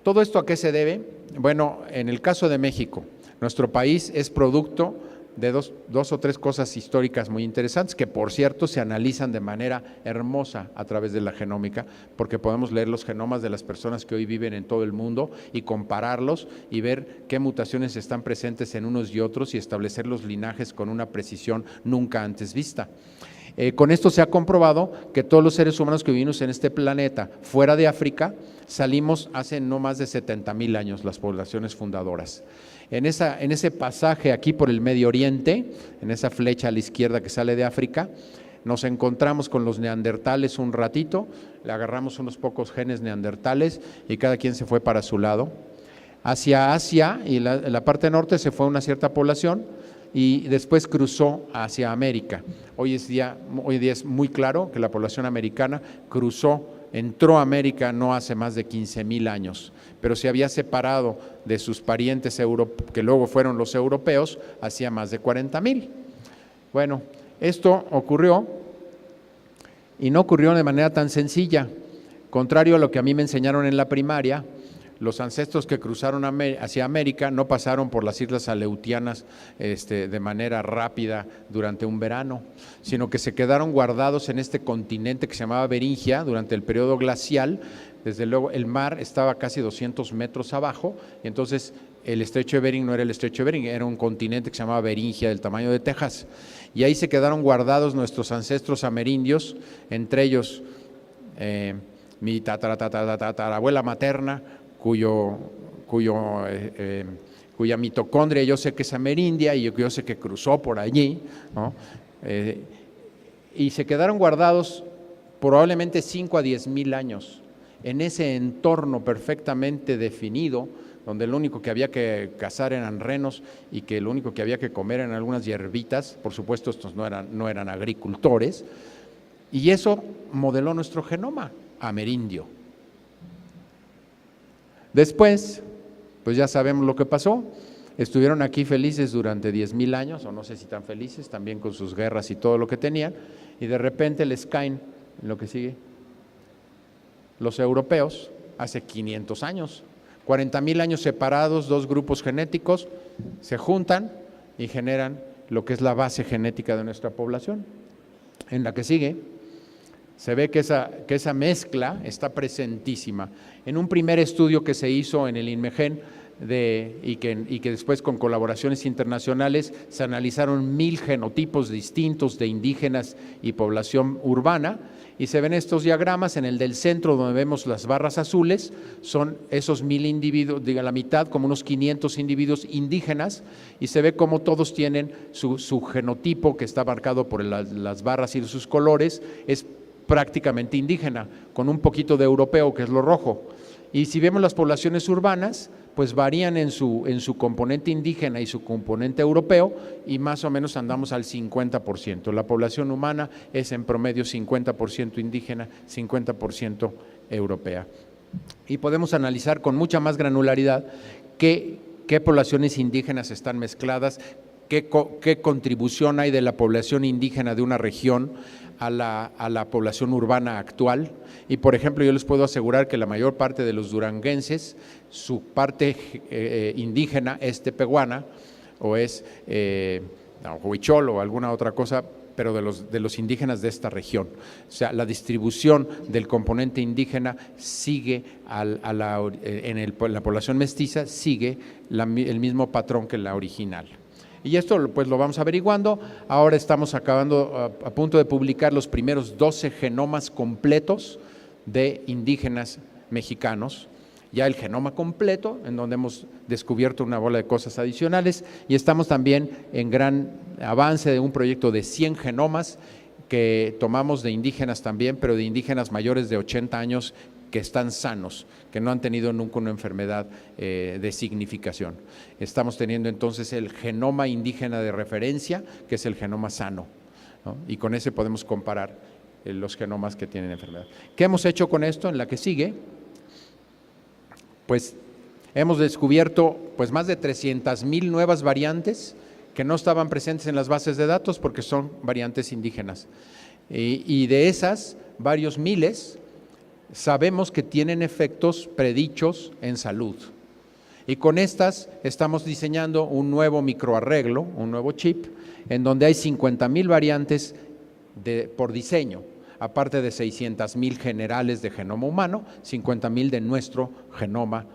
¿Todo esto a qué se debe? Bueno, en el caso de México, nuestro país es producto de dos o tres cosas históricas muy interesantes, que por cierto se analizan de manera hermosa a través de la genómica, porque podemos leer los genomas de las personas que hoy viven en todo el mundo y compararlos y ver qué mutaciones están presentes en unos y otros y establecer los linajes con una precisión nunca antes vista. Con esto se ha comprobado que todos los seres humanos que vivimos en este planeta, fuera de África, salimos hace no más de 70,000 años, las poblaciones fundadoras. En ese pasaje aquí por el Medio Oriente, en esa flecha a la izquierda que sale de África, nos encontramos con los neandertales un ratito, le agarramos unos pocos genes neandertales y cada quien se fue para su lado. Hacia Asia y la parte norte se fue una cierta población y después cruzó hacia América. Hoy día es muy claro que la población americana entró a América no hace más de 15,000 años, pero se había separado de sus parientes que luego fueron los europeos hacía más de 40,000. Bueno, esto ocurrió y no ocurrió de manera tan sencilla. Contrario a lo que a mí me enseñaron en la primaria, los ancestros que cruzaron hacia América no pasaron por las islas Aleutianas de manera rápida durante un verano, sino que se quedaron guardados en este continente que se llamaba Beringia durante el periodo glacial. Desde luego el mar estaba casi 200 metros abajo, y entonces el estrecho de Bering no era el estrecho de Bering, era un continente que se llamaba Beringia, del tamaño de Texas, y ahí se quedaron guardados nuestros ancestros amerindios, entre ellos mi tatarabuela materna, cuya mitocondria yo sé que es amerindia y yo sé que cruzó por allí, ¿no? Y se quedaron guardados probablemente 5 a 10 mil años en ese entorno perfectamente definido, donde lo único que había que cazar eran renos y que lo único que había que comer eran algunas hierbitas. Por supuesto, estos no eran agricultores, y eso modeló nuestro genoma amerindio. Después, pues ya sabemos lo que pasó. Estuvieron aquí felices durante 10,000 años, o no sé si tan felices, también con sus guerras y todo lo que tenían, y de repente les caen, en lo que sigue, los europeos, hace 500 años, 40,000 años separados, dos grupos genéticos, se juntan y generan lo que es la base genética de nuestra población. En la que sigue, se ve que esa mezcla está presentísima. En un primer estudio que se hizo en el INMEGEN, y que después con colaboraciones internacionales se analizaron 1000 genotipos distintos de indígenas y población urbana, y se ven estos diagramas. En el del centro, donde vemos las barras azules, son esos 1000 individuos, diga la mitad, como unos 500 individuos indígenas, y se ve cómo todos tienen su genotipo, que está marcado por las barras y sus colores, es prácticamente indígena, con un poquito de europeo, que es lo rojo. Y si vemos las poblaciones urbanas, pues varían en su componente indígena y su componente europeo, y más o menos andamos al 50%. La población humana es en promedio 50% indígena, 50% europea. Y podemos analizar con mucha más granularidad qué poblaciones indígenas están mezcladas, qué contribución hay de la población indígena de una región a la población urbana actual. Y por ejemplo, yo les puedo asegurar que la mayor parte de los duranguenses, su parte indígena es tepehuana, o es huichol o alguna otra cosa, pero de los indígenas de esta región. O sea, la distribución del componente indígena sigue en la población mestiza, sigue el mismo patrón que la original. Y esto pues lo vamos averiguando. Ahora estamos a punto de publicar los primeros 12 genomas completos de indígenas mexicanos, ya el genoma completo, en donde hemos descubierto una bola de cosas adicionales, y estamos también en gran avance de un proyecto de 100 genomas que tomamos de indígenas también, pero de indígenas mayores de 80 años que están sanos, que no han tenido nunca una enfermedad de significación. Estamos teniendo entonces el genoma indígena de referencia, que es el genoma sano, ¿no? Y con ese podemos comparar los genomas que tienen enfermedad. ¿Qué hemos hecho con esto? En la que sigue, pues hemos descubierto pues más de 300,000 nuevas variantes que no estaban presentes en las bases de datos porque son variantes indígenas. Y de esas, varios miles sabemos que tienen efectos predichos en salud. Y con estas estamos diseñando un nuevo microarreglo, un nuevo chip, en donde hay 50,000 variantes por diseño, aparte de 600,000 generales de genoma humano, 50,000 de nuestro genoma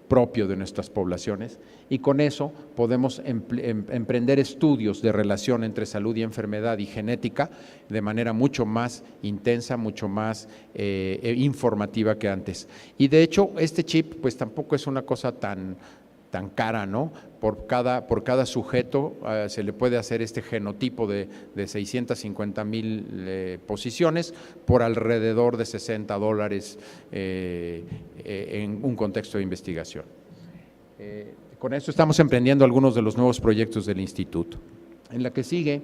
propio de nuestras poblaciones, y con eso podemos emprender estudios de relación entre salud y enfermedad y genética de manera mucho más intensa, mucho más informativa que antes. Y de hecho este chip pues tampoco es una cosa tan cara, ¿no? Por cada sujeto se le puede hacer este genotipo de 650,000 posiciones por alrededor de $60 en un contexto de investigación. Con esto estamos emprendiendo algunos de los nuevos proyectos del instituto. En la que sigue,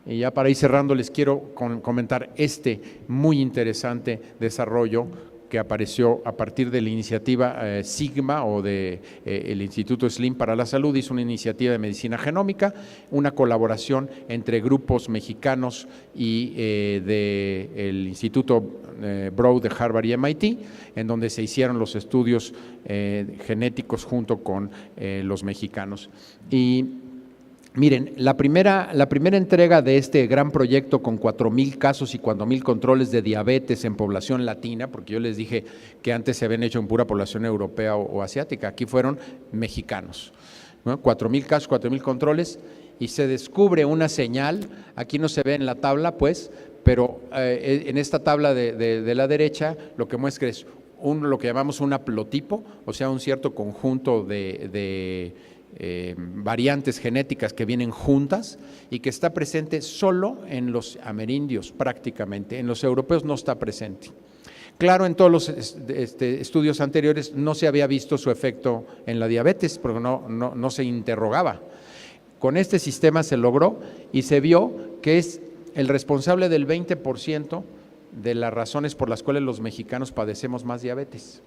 y ya para ir cerrando, les quiero comentar este muy interesante desarrollo que apareció a partir de la iniciativa Sigma o de el Instituto SLIM para la Salud, hizo una iniciativa de medicina genómica, una colaboración entre grupos mexicanos y del Instituto Broad de Harvard y MIT, en donde se hicieron los estudios genéticos junto con los mexicanos. Y miren, la primera entrega de este gran proyecto con 4,000 casos y 4,000 controles de diabetes en población latina, porque yo les dije que antes se habían hecho en pura población europea o asiática, aquí fueron mexicanos, ¿no? 4,000 casos, 4,000 controles, y se descubre una señal, aquí no se ve en la tabla, pues, pero en esta tabla de la derecha lo que muestra es lo que llamamos un haplotipo, o sea, un cierto conjunto de variantes genéticas que vienen juntas y que está presente solo en los amerindios prácticamente, en los europeos no está presente. Claro, en todos los estudios anteriores no se había visto su efecto en la diabetes, porque no se interrogaba. Con este sistema se logró y se vio que es el responsable del 20% de las razones por las cuales los mexicanos padecemos más diabetes.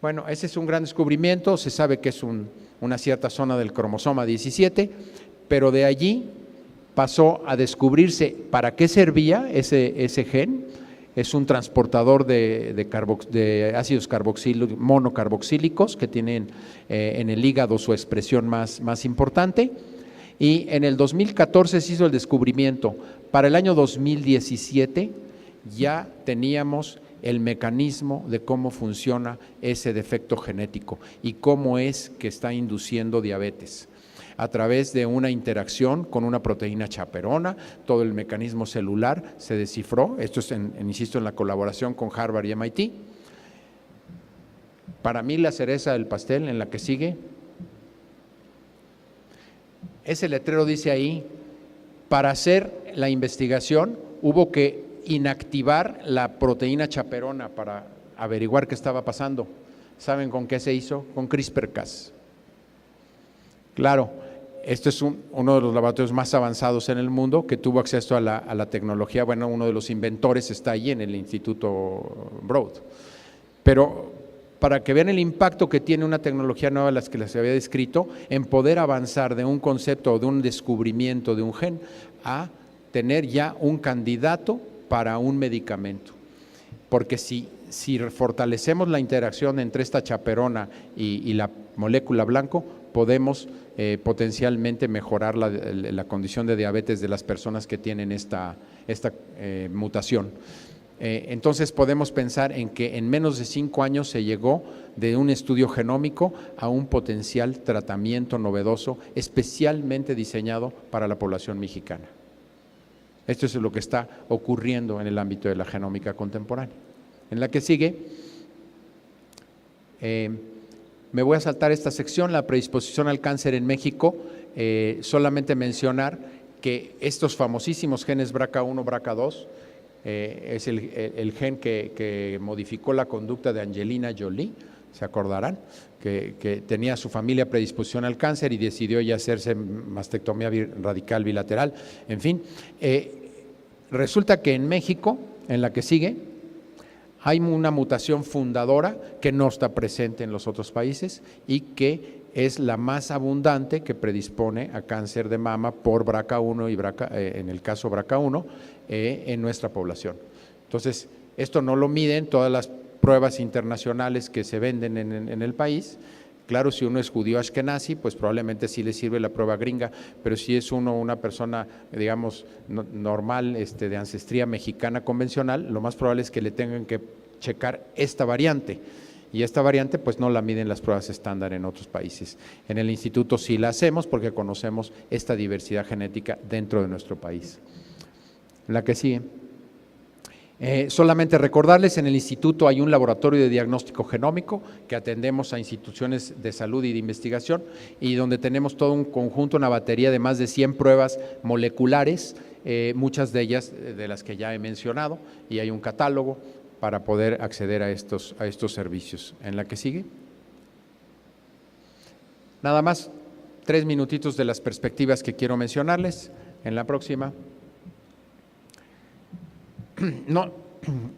Bueno, ese es un gran descubrimiento, se sabe que es una cierta zona del cromosoma 17, pero de allí pasó a descubrirse para qué servía ese gen. Es un transportador de ácidos monocarboxílicos que tienen en el hígado su expresión más importante. Y en el 2014 se hizo el descubrimiento. Para el año 2017 ya teníamos el mecanismo de cómo funciona ese defecto genético y cómo es que está induciendo diabetes. A través de una interacción con una proteína chaperona, todo el mecanismo celular se descifró. Esto es, insisto, en la colaboración con Harvard y MIT. Para mí la cereza del pastel, en la que sigue, ese letrero dice ahí, para hacer la investigación hubo que inactivar la proteína chaperona para averiguar qué estaba pasando. ¿Saben con qué se hizo? Con CRISPR-Cas. Claro, esto es uno de los laboratorios más avanzados en el mundo que tuvo acceso a la tecnología. Bueno, uno de los inventores está allí en el Instituto Broad. Pero para que vean el impacto que tiene una tecnología nueva a las que les había descrito, en poder avanzar de un concepto o de un descubrimiento de un gen a tener ya un candidato para un medicamento. Porque si fortalecemos la interacción entre esta chaperona y la molécula blanco, podemos potencialmente mejorar la condición de diabetes de las personas que tienen esta mutación. Entonces podemos pensar en que en menos de 5 años se llegó de un estudio genómico a un potencial tratamiento novedoso especialmente diseñado para la población mexicana. Esto es lo que está ocurriendo en el ámbito de la genómica contemporánea. En la que sigue, me voy a saltar esta sección, la predisposición al cáncer en México, solamente mencionar que estos famosísimos genes BRCA1, BRCA2, es el gen que modificó la conducta de Angelina Jolie, se acordarán, que tenía su familia predisposición al cáncer y decidió ya hacerse mastectomía radical bilateral. En fin, resulta que en México, en la que sigue, hay una mutación fundadora que no está presente en los otros países y que es la más abundante que predispone a cáncer de mama por BRCA1 y en el caso BRCA1 en nuestra población. Entonces, esto no lo miden todas las pruebas internacionales que se venden en el país. Claro, si uno es judío ashkenazi, pues probablemente sí le sirve la prueba gringa, pero si es una persona, digamos, normal, de ancestría mexicana convencional, lo más probable es que le tengan que checar esta variante. Y esta variante pues no la miden las pruebas estándar en otros países. En el instituto sí la hacemos porque conocemos esta diversidad genética dentro de nuestro país. La que sigue. Solamente recordarles, en el instituto hay un laboratorio de diagnóstico genómico que atendemos a instituciones de salud y de investigación y donde tenemos todo un conjunto, una batería de más de 100 pruebas moleculares, muchas de ellas de las que ya he mencionado, y hay un catálogo para poder acceder a estos servicios. En la que sigue. Nada más, 3 minutitos de las perspectivas que quiero mencionarles. En la próxima.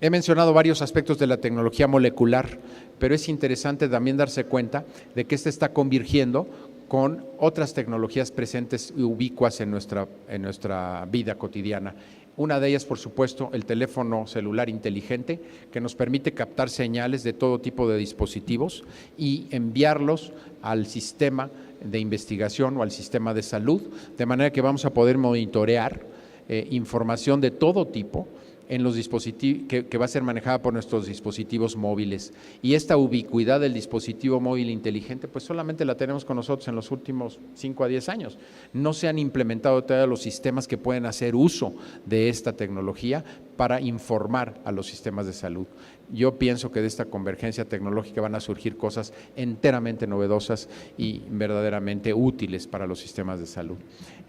he mencionado varios aspectos de la tecnología molecular, pero es interesante también darse cuenta de que está convergiendo con otras tecnologías presentes y ubicuas en nuestra vida cotidiana. Una de ellas, por supuesto, el teléfono celular inteligente, que nos permite captar señales de todo tipo de dispositivos y enviarlos al sistema de investigación o al sistema de salud, de manera que vamos a poder monitorear información de todo tipo en los dispositivos, que va a ser manejada por nuestros dispositivos móviles. Y esta ubicuidad del dispositivo móvil inteligente, pues solamente la tenemos con nosotros en los últimos 5 a 10 años. No se han implementado todavía los sistemas que pueden hacer uso de esta tecnología para informar a los sistemas de salud. Yo pienso que de esta convergencia tecnológica van a surgir cosas enteramente novedosas y verdaderamente útiles para los sistemas de salud.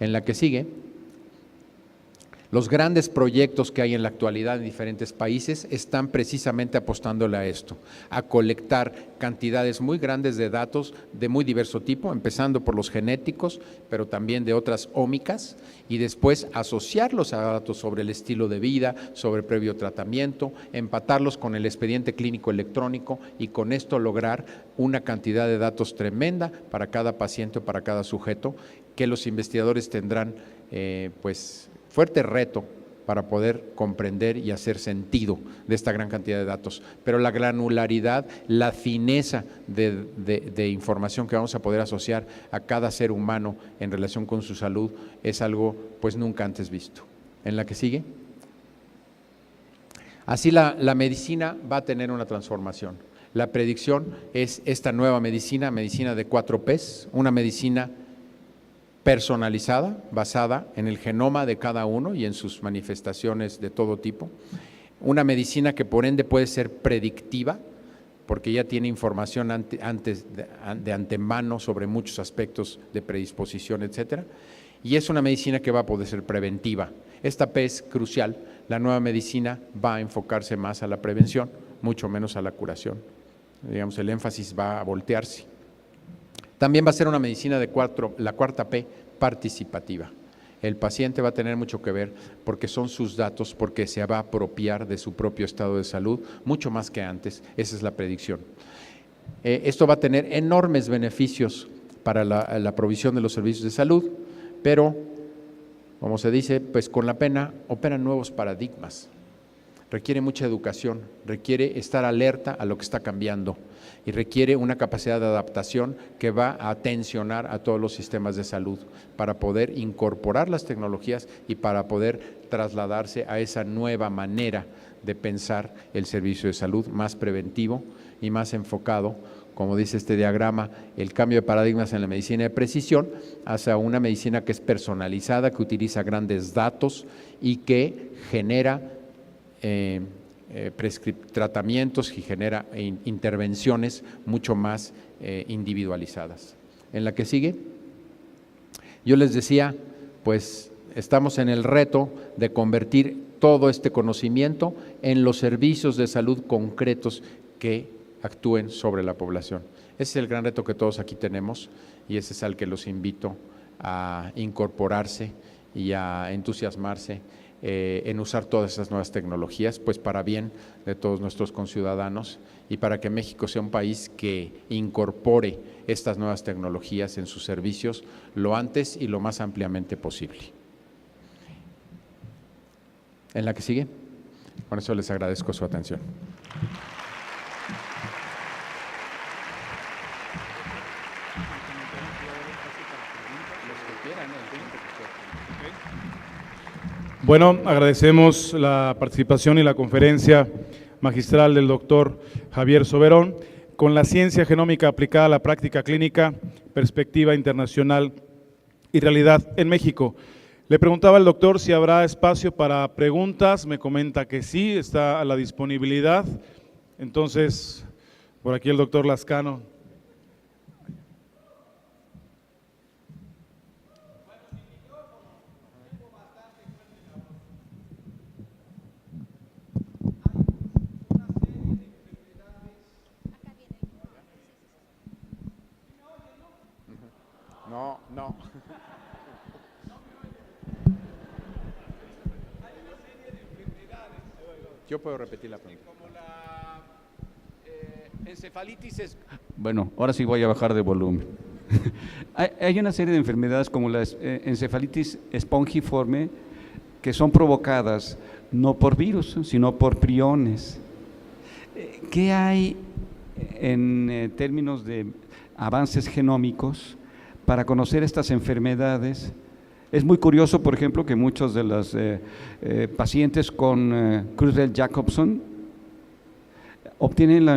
En la que sigue, los grandes proyectos que hay en la actualidad en diferentes países están precisamente apostándole a esto, a colectar cantidades muy grandes de datos de muy diverso tipo, empezando por los genéticos, pero también de otras ómicas, y después asociarlos a datos sobre el estilo de vida, sobre previo tratamiento, empatarlos con el expediente clínico electrónico y con esto lograr una cantidad de datos tremenda para cada paciente o para cada sujeto, que los investigadores tendrán fuerte reto para poder comprender y hacer sentido de esta gran cantidad de datos. Pero la granularidad, la fineza de información que vamos a poder asociar a cada ser humano en relación con su salud es algo pues nunca antes visto. ¿En la que sigue? Así la medicina va a tener una transformación. La predicción es esta nueva medicina de 4Ps, una medicina personalizada, basada en el genoma de cada uno y en sus manifestaciones de todo tipo. Una medicina que por ende puede ser predictiva, porque ya tiene información de antemano sobre muchos aspectos de predisposición, etcétera. Y es una medicina que va a poder ser preventiva. Esta P es crucial. La nueva medicina va a enfocarse más a la prevención, mucho menos a la curación. Digamos, el énfasis va a voltearse. También va a ser una medicina la cuarta P, participativa. El paciente va a tener mucho que ver porque son sus datos, porque se va a apropiar de su propio estado de salud, mucho más que antes. Esa es la predicción. Esto va a tener enormes beneficios para la provisión de los servicios de salud, pero, como se dice, pues con la pena operan nuevos paradigmas. Requiere mucha educación, requiere estar alerta a lo que está cambiando y requiere una capacidad de adaptación que va a tensionar a todos los sistemas de salud para poder incorporar las tecnologías y para poder trasladarse a esa nueva manera de pensar el servicio de salud más preventivo y más enfocado, como dice este diagrama, el cambio de paradigmas en la medicina de precisión hacia una medicina que es personalizada, que utiliza grandes datos y que genera tratamientos y genera intervenciones mucho más individualizadas. En la que sigue, yo les decía, pues estamos en el reto de convertir todo este conocimiento en los servicios de salud concretos que actúen sobre la población. Ese es el gran reto que todos aquí tenemos y ese es al que los invito a incorporarse y a entusiasmarse en usar todas esas nuevas tecnologías, pues para bien de todos nuestros conciudadanos y para que México sea un país que incorpore estas nuevas tecnologías en sus servicios lo antes y lo más ampliamente posible. ¿En la que sigue? Con eso les agradezco su atención. Bueno, agradecemos la participación y la conferencia magistral del doctor Javier Soberón con la ciencia genómica aplicada a la práctica clínica, perspectiva internacional y realidad en México. Le preguntaba al doctor si habrá espacio para preguntas, me comenta que sí, está a la disponibilidad. Entonces, por aquí el doctor Lascano. No. Yo puedo repetir la pregunta. Como la encefalitis es... Bueno, ahora sí voy a bajar de volumen. Hay una serie de enfermedades como la encefalitis espongiforme que son provocadas no por virus, sino por priones. ¿Qué hay en términos de avances genómicos para conocer estas enfermedades? Es muy curioso, por ejemplo, que muchos de los pacientes con Creutzfeldt-Jacobson obtienen la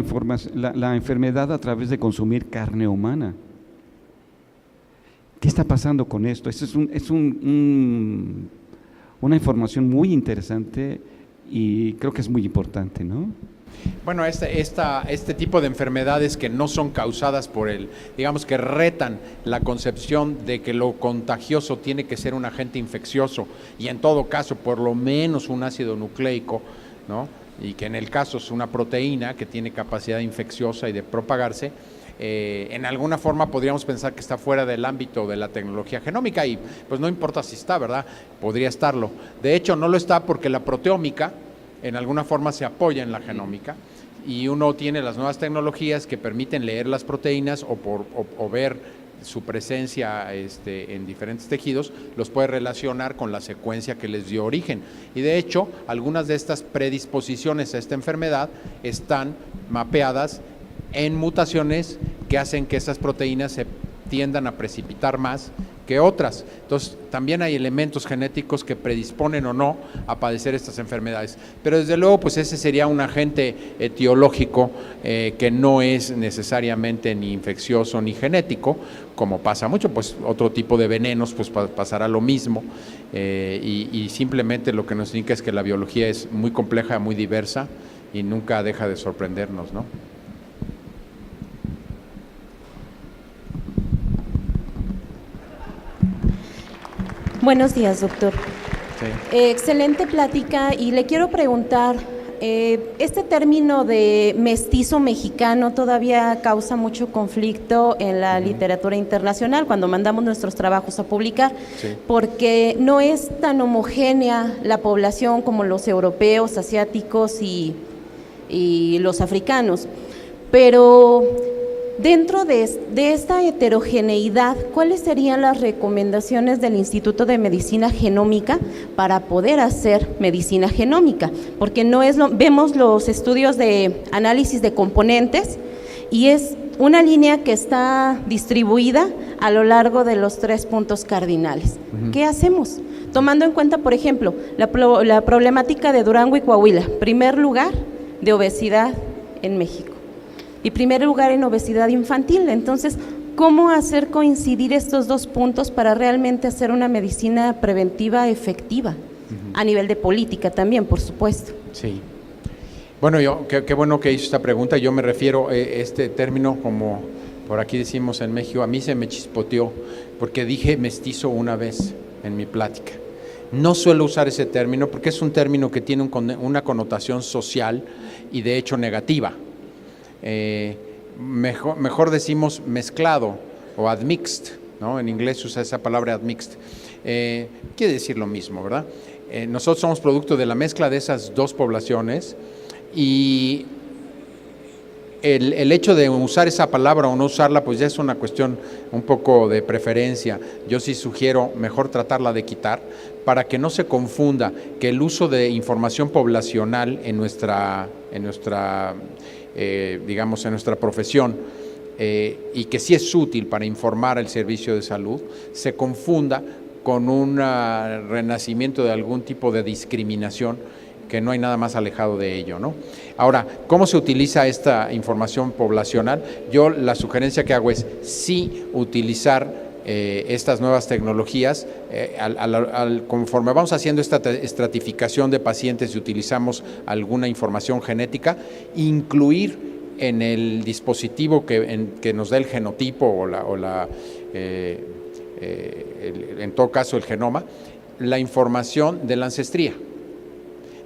enfermedad a través de consumir carne humana. ¿Qué está pasando con esto? Esto es una información muy interesante y creo que es muy importante, ¿no? Bueno, este tipo de enfermedades que no son causadas por digamos que retan la concepción de que lo contagioso tiene que ser un agente infeccioso y en todo caso por lo menos un ácido nucleico, ¿no? Y que en el caso es una proteína que tiene capacidad infecciosa y de propagarse, en alguna forma podríamos pensar que está fuera del ámbito de la tecnología genómica y pues no importa si está, ¿verdad? Podría estarlo. De hecho no lo está porque la proteómica en alguna forma se apoya en la genómica y uno tiene las nuevas tecnologías que permiten leer las proteínas o ver su presencia en diferentes tejidos, los puede relacionar con la secuencia que les dio origen. Y de hecho, algunas de estas predisposiciones a esta enfermedad están mapeadas en mutaciones que hacen que esas proteínas se tiendan a precipitar más que otras. Entonces, también hay elementos genéticos que predisponen o no a padecer estas enfermedades. Pero desde luego, pues ese sería un agente etiológico que no es necesariamente ni infeccioso ni genético, como pasa mucho, pues otro tipo de venenos, pues pasará lo mismo. Y simplemente lo que nos indica es que la biología es muy compleja, muy diversa y nunca deja de sorprendernos, ¿no? Buenos días, doctor. Sí. Excelente plática y le quiero preguntar, este término de mestizo mexicano todavía causa mucho conflicto en la literatura internacional cuando mandamos nuestros trabajos a publicar, Sí. porque no es tan homogénea la población como los europeos, asiáticos y los africanos, pero dentro de esta heterogeneidad, ¿cuáles serían las recomendaciones del Instituto de Medicina Genómica para poder hacer medicina genómica? Porque no es vemos los estudios de análisis de componentes y es una línea que está distribuida a lo largo de los 3 puntos cardinales. ¿Qué hacemos? Tomando en cuenta, por ejemplo, la problemática de Durango y Coahuila, primer lugar de obesidad en México. Y primer lugar en obesidad infantil. Entonces, ¿cómo hacer coincidir estos 2 puntos para realmente hacer una medicina preventiva efectiva? A nivel de política también, por supuesto. Sí. Bueno, qué bueno que hizo esta pregunta. Yo me refiero a este término, como por aquí decimos en México, a mí se me chispoteó, porque dije mestizo una vez en mi plática. No suelo usar ese término porque es un término que tiene una connotación social y de hecho negativa. Mejor decimos mezclado o admixed, ¿no? En inglés se usa esa palabra admixed. Quiere decir lo mismo, ¿verdad? Nosotros somos producto de la mezcla de esas 2 poblaciones y el hecho de usar esa palabra o no usarla, pues ya es una cuestión un poco de preferencia. Yo sí sugiero mejor tratarla de quitar para que no se confunda que el uso de información poblacional en nuestra profesión y que sí es útil para informar al servicio de salud, se confunda con un renacimiento de algún tipo de discriminación que no hay nada más alejado de ello, ¿no? Ahora, ¿cómo se utiliza esta información poblacional? Yo la sugerencia que hago es sí utilizar estas nuevas tecnologías, conforme vamos haciendo esta estratificación de pacientes y utilizamos alguna información genética, incluir en el dispositivo que nos da el genotipo en todo caso el genoma, la información de la ancestría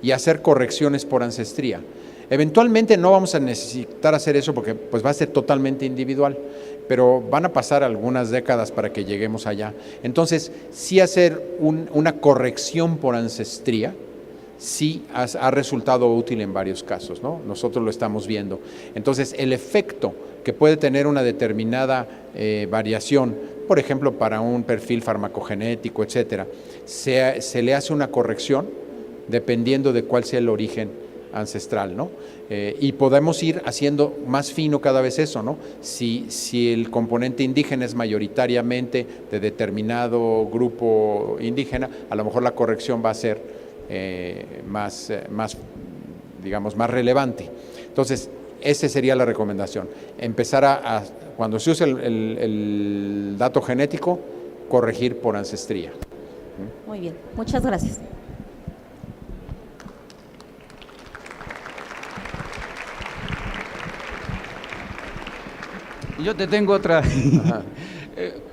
y hacer correcciones por ancestría. Eventualmente no vamos a necesitar hacer eso porque pues va a ser totalmente individual, pero van a pasar algunas décadas para que lleguemos allá. Entonces, sí hacer una corrección por ancestría sí ha resultado útil en varios casos, ¿no? Nosotros lo estamos viendo. Entonces, el efecto que puede tener una determinada variación, por ejemplo, para un perfil farmacogenético, etcétera, se le hace una corrección dependiendo de cuál sea el origen ancestral, ¿no? Y podemos ir haciendo más fino cada vez eso, ¿no? Si el componente indígena es mayoritariamente de determinado grupo indígena, a lo mejor la corrección va a ser digamos, más relevante. Entonces, esa sería la recomendación, empezar cuando se use el dato genético, corregir por ancestría. Muy bien, muchas gracias. Yo te tengo otra.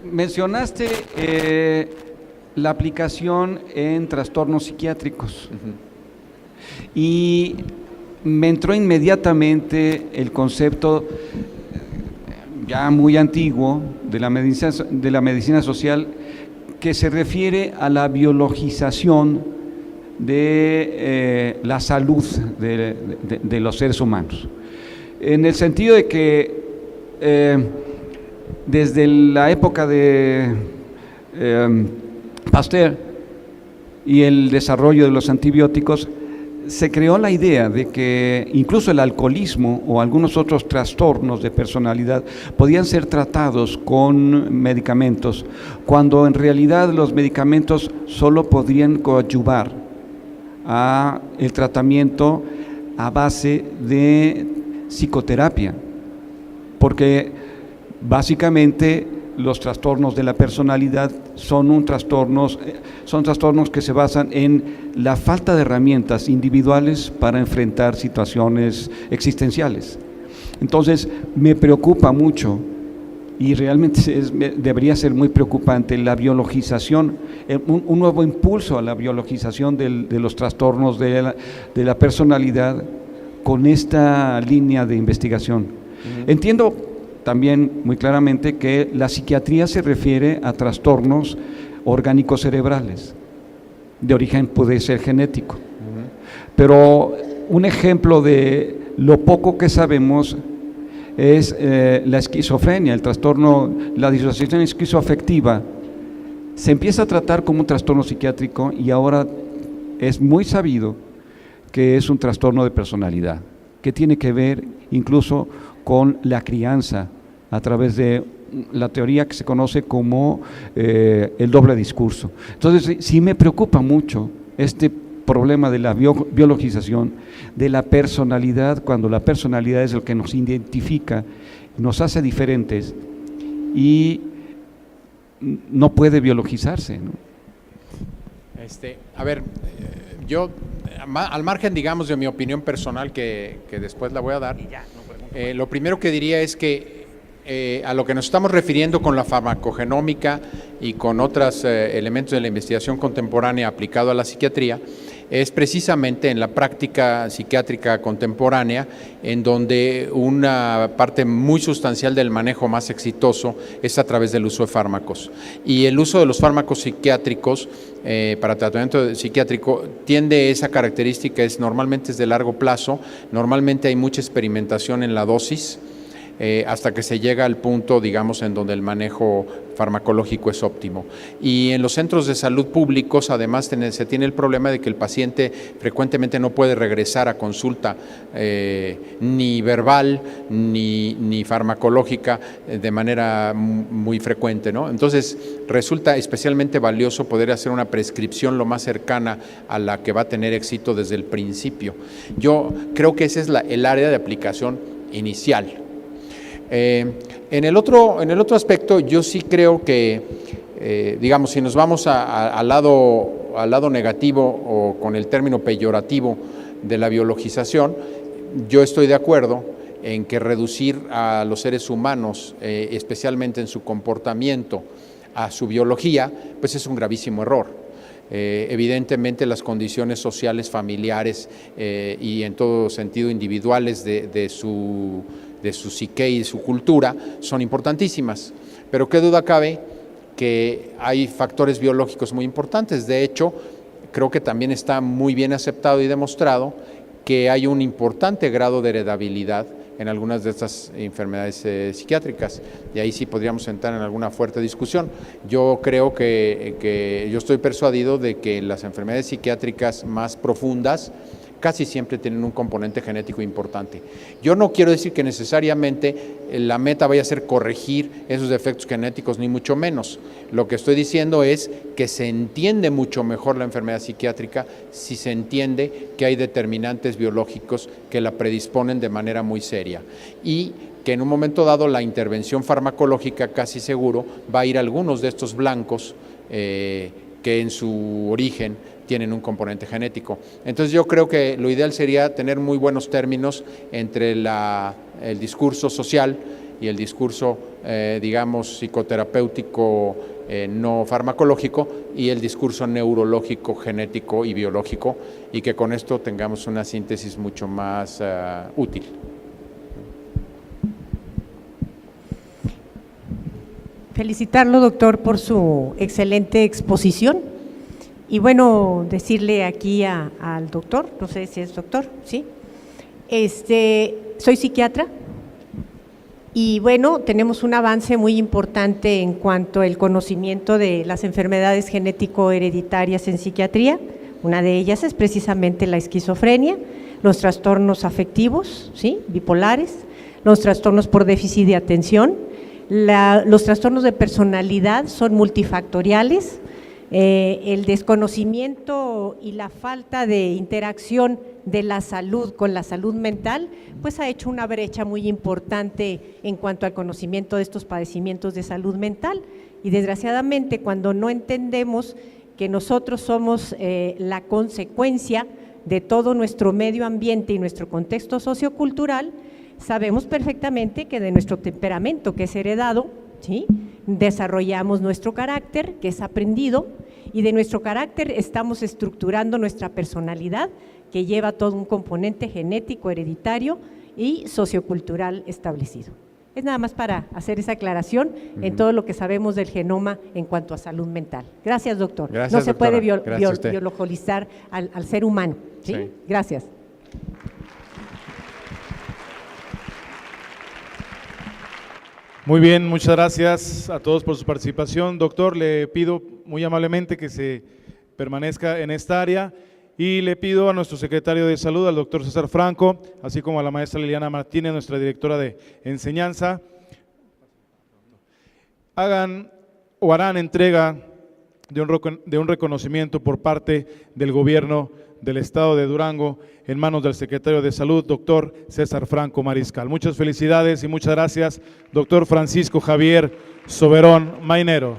Mencionaste la aplicación en trastornos psiquiátricos. Y me entró inmediatamente el concepto ya muy antiguo de la medicina social, que se refiere a la biologización de la salud de los seres humanos. En el sentido de que desde la época de Pasteur y el desarrollo de los antibióticos, se creó la idea de que incluso el alcoholismo o algunos otros trastornos de personalidad podían ser tratados con medicamentos, cuando en realidad los medicamentos solo podrían coadyuvar a el tratamiento a base de psicoterapia, porque básicamente los trastornos de la personalidad son trastornos que se basan en la falta de herramientas individuales para enfrentar situaciones existenciales. Entonces, me preocupa mucho, y realmente debería ser muy preocupante, la biologización, un nuevo impulso a la biologización de los trastornos de la personalidad con esta línea de investigación. Entiendo también muy claramente que la psiquiatría se refiere a trastornos orgánicos cerebrales, de origen puede ser genético. Pero un ejemplo de lo poco que sabemos es la esquizofrenia, el trastorno, la disociación esquizoafectiva. Se empieza a tratar como un trastorno psiquiátrico y ahora es muy sabido que es un trastorno de personalidad, que tiene que ver incluso con la crianza a través de la teoría que se conoce como el doble discurso. Entonces, sí me preocupa mucho este problema de la biologización de la personalidad, cuando la personalidad es lo que nos identifica, nos hace diferentes y no puede biologizarse, ¿no? A ver, yo, al margen, digamos, de mi opinión personal, que después la voy a dar, lo primero que diría es que a lo que nos estamos refiriendo con la farmacogenómica y con otros elementos de la investigación contemporánea aplicado a la psiquiatría, es precisamente en la práctica psiquiátrica contemporánea, en donde una parte muy sustancial del manejo más exitoso es a través del uso de fármacos. Y el uso de los fármacos psiquiátricos para tratamiento psiquiátrico tiende esa característica, normalmente es de largo plazo, normalmente hay mucha experimentación en la dosis, hasta que se llega al punto, digamos, en donde el manejo farmacológico es óptimo. Y en los centros de salud públicos, además, se tiene el problema de que el paciente frecuentemente no puede regresar a consulta ni verbal ni farmacológica de manera muy frecuente, ¿no? Entonces, resulta especialmente valioso poder hacer una prescripción lo más cercana a la que va a tener éxito desde el principio. Yo creo que ese es el área de aplicación inicial. En el otro aspecto, yo sí creo que, digamos, si nos vamos al lado negativo o con el término peyorativo de la biologización, yo estoy de acuerdo en que reducir a los seres humanos, especialmente en su comportamiento, a su biología, pues es un gravísimo error. Evidentemente las condiciones sociales, familiares y en todo sentido individuales de su psique y de su cultura son importantísimas, pero qué duda cabe que hay factores biológicos muy importantes. De hecho, creo que también está muy bien aceptado y demostrado que hay un importante grado de heredabilidad en algunas de estas enfermedades psiquiátricas, y ahí sí podríamos entrar en alguna fuerte discusión. Yo creo que yo estoy persuadido de que las enfermedades psiquiátricas más profundas casi siempre tienen un componente genético importante. Yo no quiero decir que necesariamente la meta vaya a ser corregir esos defectos genéticos, ni mucho menos. Lo que estoy diciendo es que se entiende mucho mejor la enfermedad psiquiátrica si se entiende que hay determinantes biológicos que la predisponen de manera muy seria, y que en un momento dado la intervención farmacológica casi seguro va a ir a algunos de estos blancos que en su origen tienen un componente genético. Entonces yo creo que lo ideal sería tener muy buenos términos entre el discurso social y el discurso, digamos, psicoterapéutico no farmacológico, y el discurso neurológico, genético y biológico, y que con esto tengamos una síntesis mucho más útil. Felicitarlo, doctor, por su excelente exposición. Y bueno, decirle aquí al doctor, no sé si es doctor, ¿sí? Soy psiquiatra y bueno, tenemos un avance muy importante en cuanto al conocimiento de las enfermedades genético-hereditarias en psiquiatría. Una de ellas es precisamente la esquizofrenia, los trastornos afectivos, ¿sí? Bipolares, los trastornos por déficit de atención, los trastornos de personalidad son multifactoriales. El desconocimiento y la falta de interacción de la salud con la salud mental, pues ha hecho una brecha muy importante en cuanto al conocimiento de estos padecimientos de salud mental, y desgraciadamente cuando no entendemos que nosotros somos la consecuencia de todo nuestro medio ambiente y nuestro contexto sociocultural, sabemos perfectamente que de nuestro temperamento, que es heredado, ¿sí?, desarrollamos nuestro carácter, que es aprendido, y de nuestro carácter estamos estructurando nuestra personalidad, que lleva todo un componente genético, hereditario y sociocultural establecido. Es nada más para hacer esa aclaración en todo lo que sabemos del genoma en cuanto a salud mental. Gracias, doctor. Gracias, no se doctora. puede biologizar al ser humano. ¿Sí? Sí. Gracias. Muy bien, muchas gracias a todos por su participación. Doctor, le pido muy amablemente que se permanezca en esta área, y le pido a nuestro secretario de Salud, al doctor César Franco, así como a la maestra Liliana Martínez, nuestra directora de Enseñanza, hagan o harán entrega de un reconocimiento por parte del gobierno del Estado de Durango en manos del secretario de Salud, doctor César Franco Mariscal. Muchas felicidades y muchas gracias, doctor Francisco Javier Soberón Mainero.